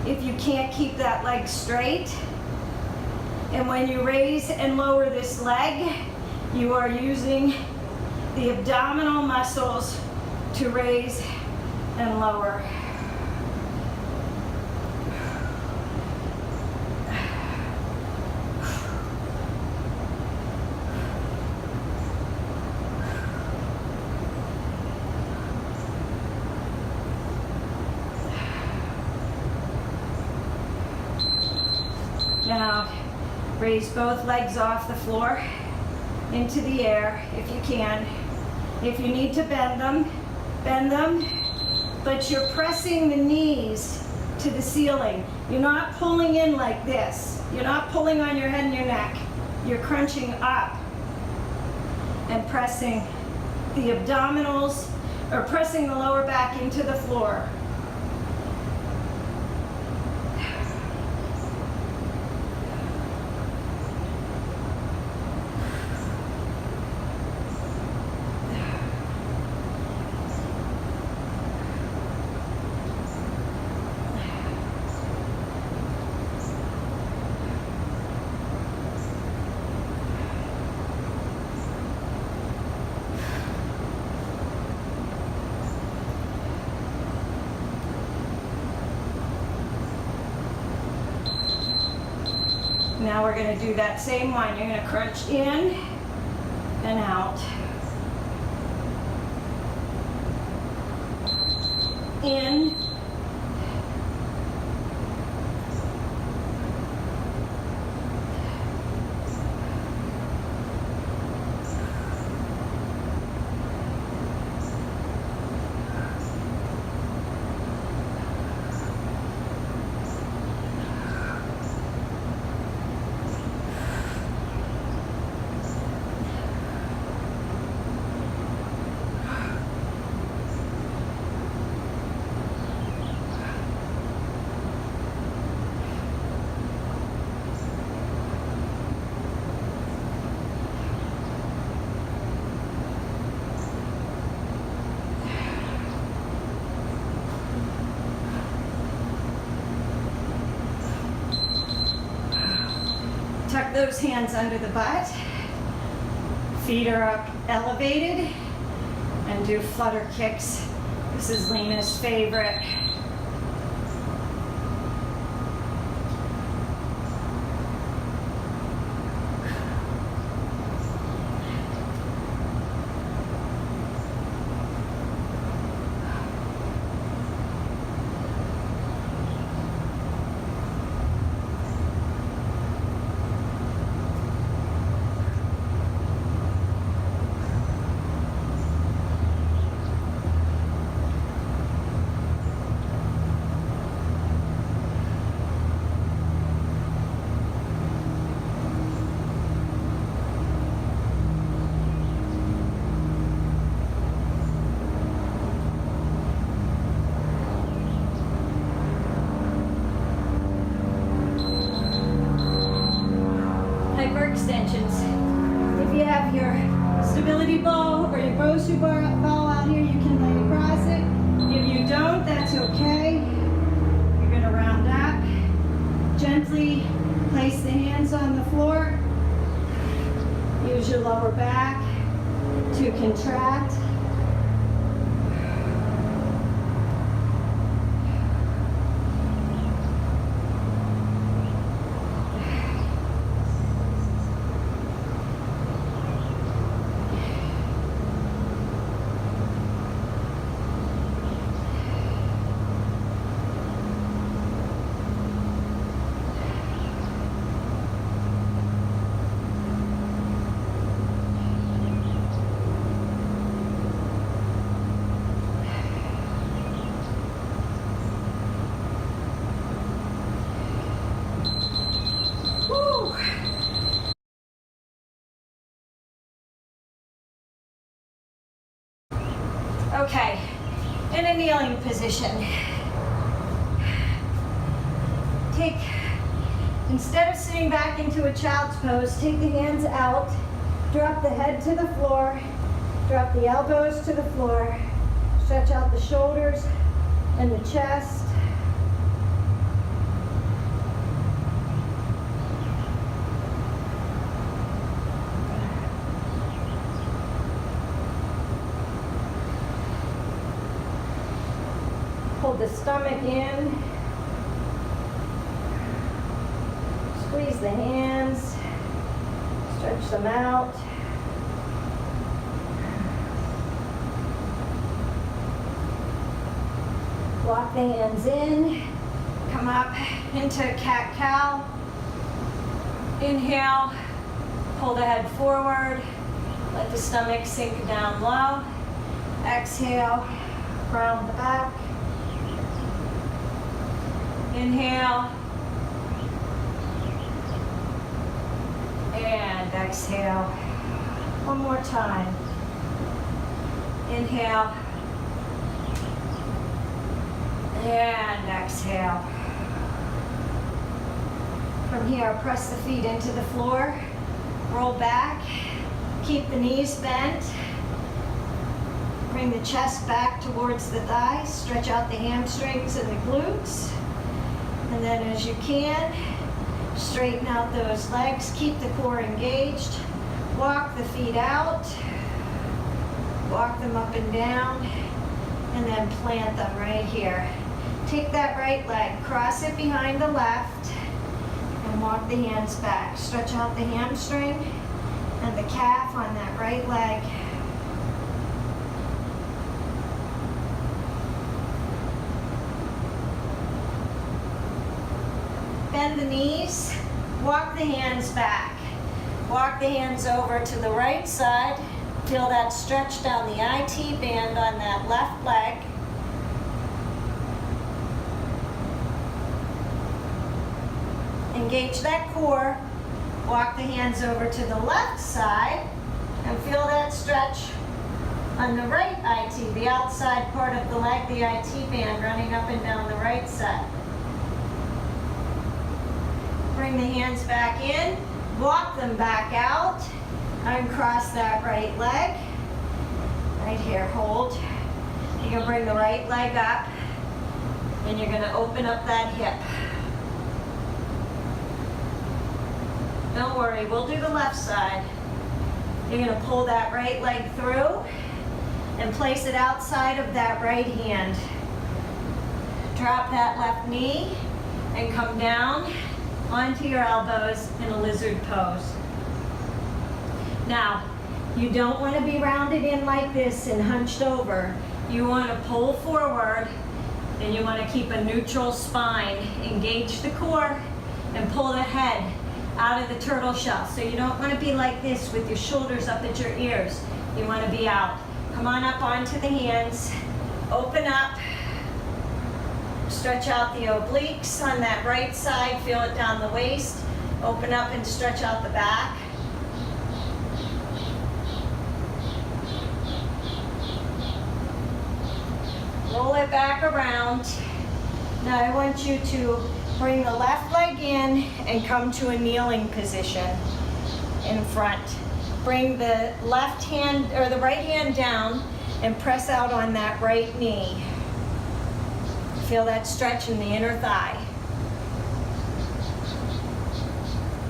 If you can't keep that leg straight, and when you raise and lower this leg, you are using the abdominal muscles to raise and lower. Raise both legs off the floor into the air if you can. If you need to bend them, but you're pressing the knees to the ceiling. You're not pulling in like this. You're not pulling on your head and your neck. You're crunching up and pressing the abdominals, or pressing the lower back into the floor. Now we're going to do that same one. You're going to crunch in and out. In. Tuck those hands under the butt. Feet are up elevated, and do flutter kicks. This is Lena's favorite. Extensions. If you have your stability ball or your Bosu ball out here, you can lay across it. If you don't, that's okay. You're going to round up. Gently place the hands on the floor. Use your lower back to contract. Okay, in a kneeling position, instead of sitting back into a child's pose, take the hands out, drop the head to the floor, drop the elbows to the floor, stretch out the shoulders and the chest. Hold the stomach in. Squeeze the hands. Stretch them out. Lock the hands in. Come up into cat-cow. Inhale, pull the head forward, let the stomach sink down low. Exhale, round the back. Inhale, and exhale. One more time. Inhale, and exhale. From here, press the feet into the floor, roll back, keep the knees bent, bring the chest back towards the thighs, stretch out the hamstrings and the glutes, and then as you can, straighten out those legs, keep the core engaged, walk the feet out, walk them up and down, and then plant them right here. Take that right leg, cross it behind the left, and walk the hands back. Stretch out the hamstring and the calf on that right leg. Bend the knees, walk the hands back. Walk the hands over to the right side. Feel that stretch down the IT band on that left leg. Engage that core. Walk the hands over to the left side and feel that stretch on the right IT, the outside part of the leg, the IT band running up and down the right side. Bring the hands back in, walk them back out, uncross that right leg. Right here, hold. You're going to bring the right leg up and you're going to open up that hip. Don't worry, we'll do the left side. You're going to pull that right leg through and place it outside of that right hand. Drop that left knee and come down onto your elbows in a lizard pose. Now, you don't want to be rounded in like this and hunched over. You want to pull forward and you want to keep a neutral spine. Engage the core and pull the head out of the turtle shell. So you don't want to be like this with your shoulders up at your ears. You want to be out. Come on up onto the hands. Open up. Stretch out the obliques on that right side. Feel it down the waist. Open up and stretch out the back. Roll it back around. Now I want you to bring the left leg in and come to a kneeling position in front. Bring the left hand or the right hand down and press out on that right knee. Feel that stretch in the inner thigh.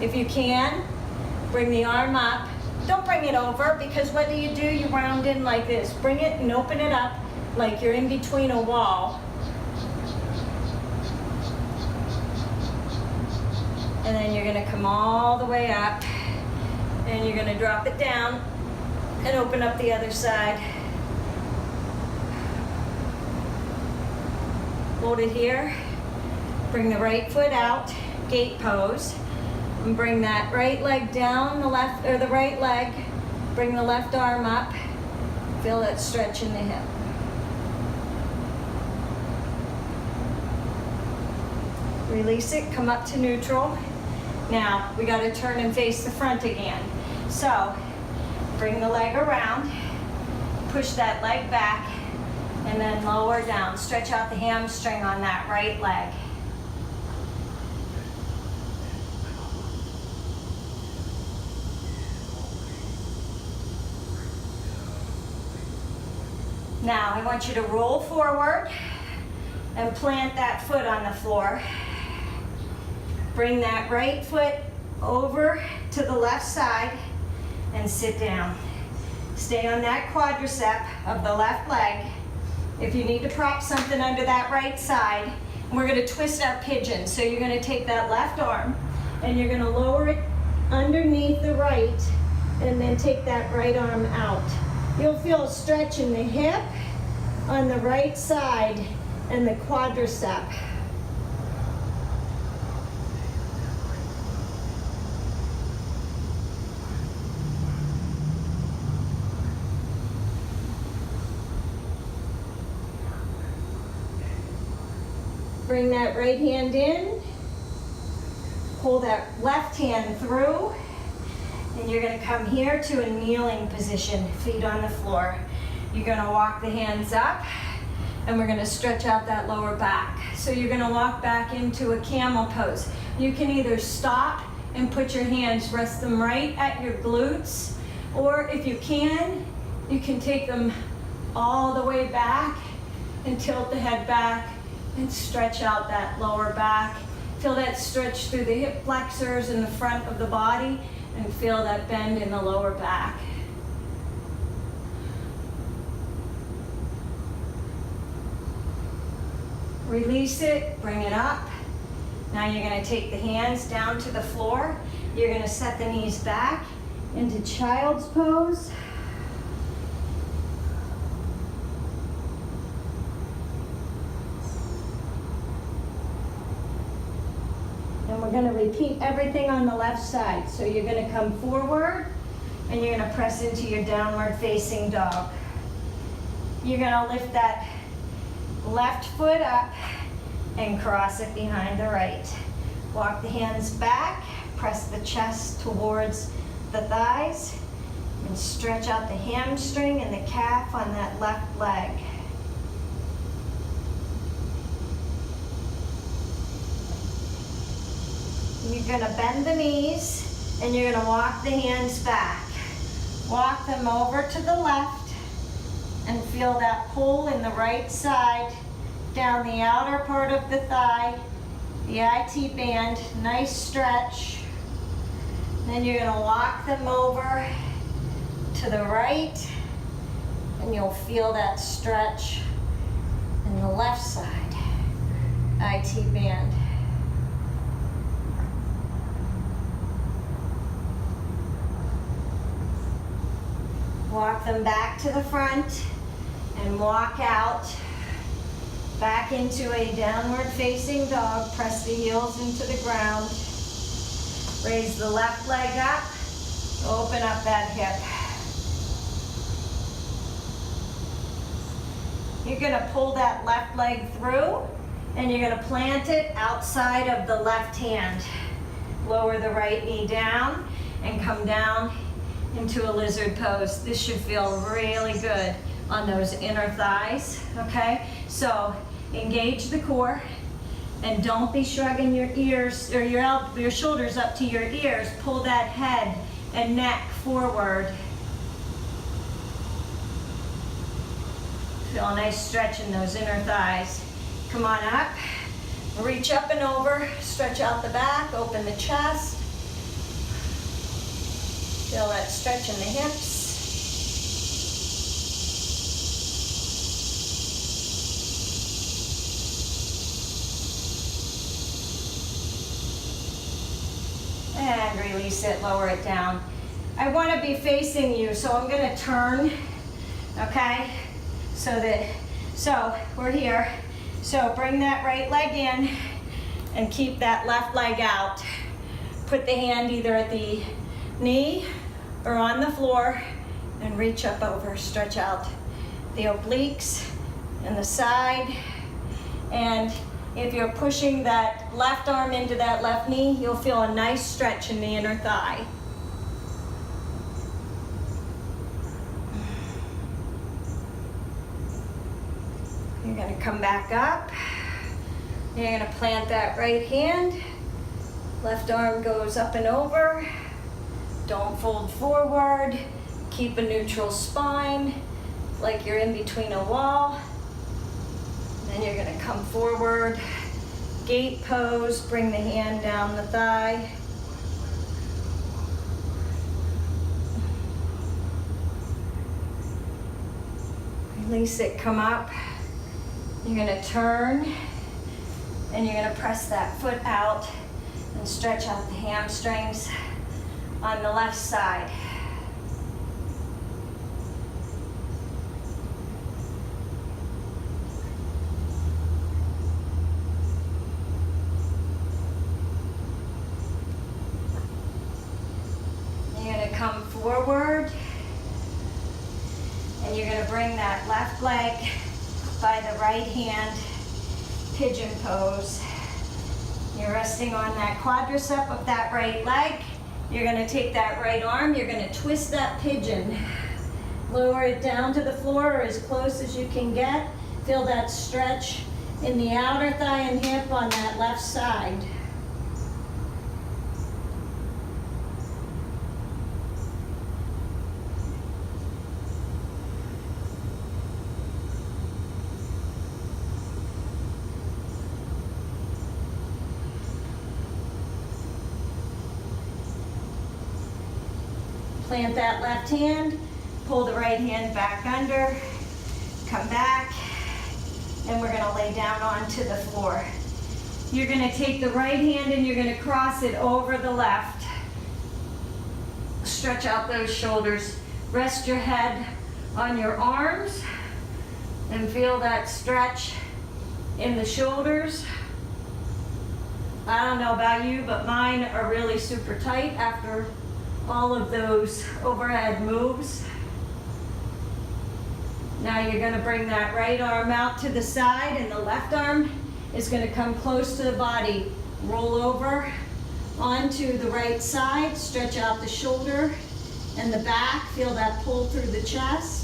If you can, bring the arm up. Don't bring it over because what do? You round in like this. Bring it and open it up like you're in between a wall. And then you're going to come all the way up and you're going to drop it down and open up the other side. Hold it here. Bring the right foot out, gate pose. And bring that right leg down, the left or the right leg. Bring the left arm up. Feel that stretch in the hip. Release it, come up to neutral. Now, we got to turn and face the front again. So, bring the leg around, push that leg back, and then lower down. Stretch out the hamstring on that right leg. Now, I want you to roll forward and plant that foot on the floor. Bring that right foot over to the left side and sit down. Stay on that quadricep of the left leg. If you need to prop something under that right side, we're going to twist our pigeon. So you're going to take that left arm and you're going to lower it underneath the right and then take that right arm out. You'll feel a stretch in the hip on the right side and the quadricep. Bring that right hand in. Pull that left hand through. And you're gonna come here to a kneeling position, feet on the floor. You're gonna walk the hands up, and we're gonna stretch out that lower back. So you're gonna walk back into a camel pose. You can either stop and put your hands, rest them right at your glutes, or if you can take them all the way back and tilt the head back and stretch out that lower back. Feel that stretch through the hip flexors in the front of the body, and feel that bend in the lower back. Release it, bring it up. Now you're gonna take the hands down to the floor. You're gonna set the knees back into child's pose. And we're gonna repeat everything on the left side. So you're gonna come forward and you're gonna press into your downward facing dog. You're gonna lift that left foot up and cross it behind the right. Walk the hands back, press the chest towards the thighs, and stretch out the hamstring and the calf on that left leg. You're gonna bend the knees and you're gonna walk the hands back. Walk them over to the left and feel that pull in the right side down the outer part of the thigh, the IT band, nice stretch. Then you're gonna walk them over to the right and you'll feel that stretch in the left side, IT band. Walk them back to the front and walk out back into a downward facing dog. Press the heels into the ground. Raise the left leg up. Open up that hip. You're gonna pull that left leg through and you're gonna plant it outside of the left hand. Lower the right knee down and come down into a lizard pose. This should feel really good on those inner thighs, okay? So engage the core and don't be shrugging your ears or your shoulders up to your ears. Pull that head and neck forward. Feel a nice stretch in those inner thighs. Come on up, reach up and over, stretch out the back, open the chest. Feel that stretch in the hips. And release it, lower it down. I want to be facing you, so I'm going to turn, okay? So we're here. So bring that right leg in and keep that left leg out. Put the hand either at the knee or on the floor and reach up over. Stretch out the obliques and the side. And if you're pushing that left arm into that left knee, you'll feel a nice stretch in the inner thigh. You're gonna come back up. You're gonna plant that right hand. Left arm goes up and over. Don't fold forward. Keep a neutral spine, like you're in between a wall. Then you're gonna come forward, gate pose, bring the hand down the thigh. Release it, come up. You're gonna turn and you're gonna press that foot out and stretch out the hamstrings on the left side. You're gonna come forward and you're gonna bring that left leg by the right hand pigeon pose. You're resting on that quadricep of that right leg. You're gonna take that right arm, you're gonna twist that pigeon. Lower it down to the floor or as close as you can get. Feel that stretch in the outer thigh and hip on that left side. Plant that left hand, pull the right hand back under, come back, and we're gonna lay down onto the floor. You're gonna take the right hand and you're gonna cross it over the left. Stretch out those shoulders. Rest your head on your arms and feel that stretch in the shoulders. I don't know about you, but mine are really super tight after all of those overhead moves. Now you're gonna bring that right arm out to the side and the left arm is gonna come close to the body. Roll over onto the right side, stretch out the shoulder and the back. Feel that pull through the chest.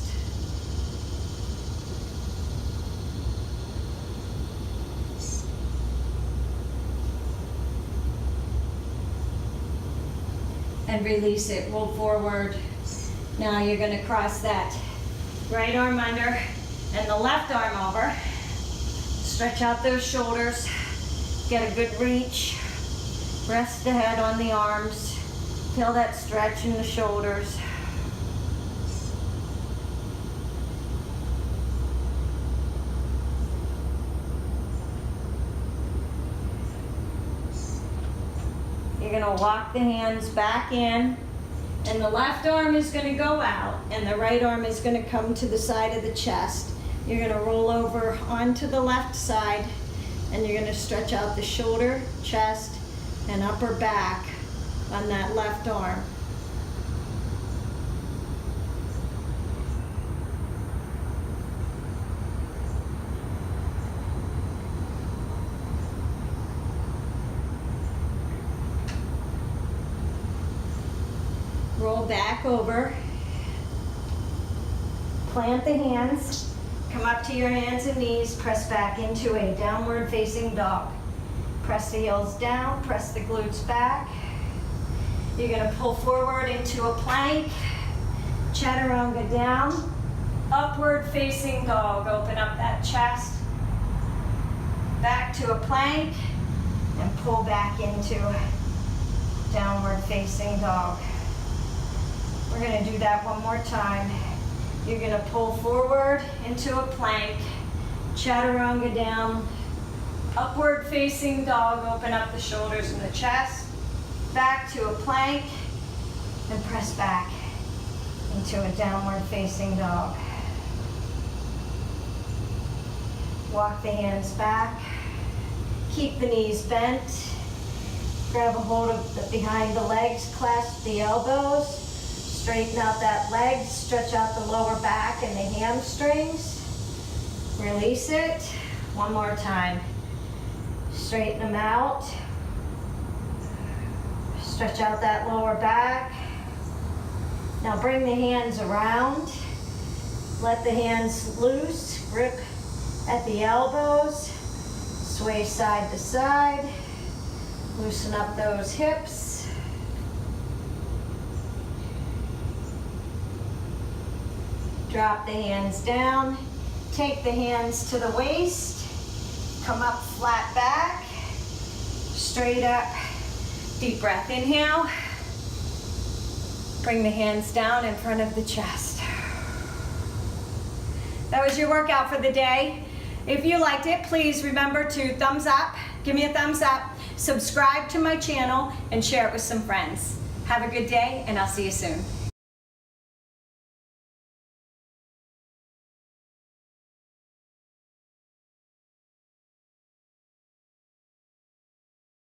And release it, roll forward. Now you're gonna cross that right arm under and the left arm over. Stretch out those shoulders, get a good reach. Rest the head on the arms. Feel that stretch in the shoulders. You're gonna walk the hands back in, and the left arm is gonna go out, and the right arm is gonna come to the side of the chest. You're gonna roll over onto the left side, and you're gonna stretch out the shoulder, chest, and upper back on that left arm. Roll back over, plant the hands, come up to your hands and knees, press back into a downward facing dog. Press the heels down, press the glutes back. You're gonna pull forward into a plank, chaturanga down, upward facing dog. Open up that chest, back to a plank, and pull back into downward facing dog. We're gonna do that one more time. You're gonna pull forward into a plank, chaturanga down, upward facing dog, open up the shoulders and the chest, back to a plank, and press back into a downward facing dog. Walk the hands back, keep the knees bent, grab a hold of the behind the legs, clasp the elbows, straighten out that leg, stretch out the lower back and the hamstrings. Release it. One more time. Straighten them out. Stretch out that lower back. Now bring the hands around. Let the hands loose. Grip at the elbows. Sway side to side. Loosen up those hips. Drop the hands down, take the hands to the waist, come up flat back, straight up, deep breath, inhale, bring the hands down in front of the chest. That was your workout for the day. If you liked it, please remember to thumbs up, give me a thumbs up, subscribe to my channel, and share it with some friends. Have a good day, and I'll see you soon.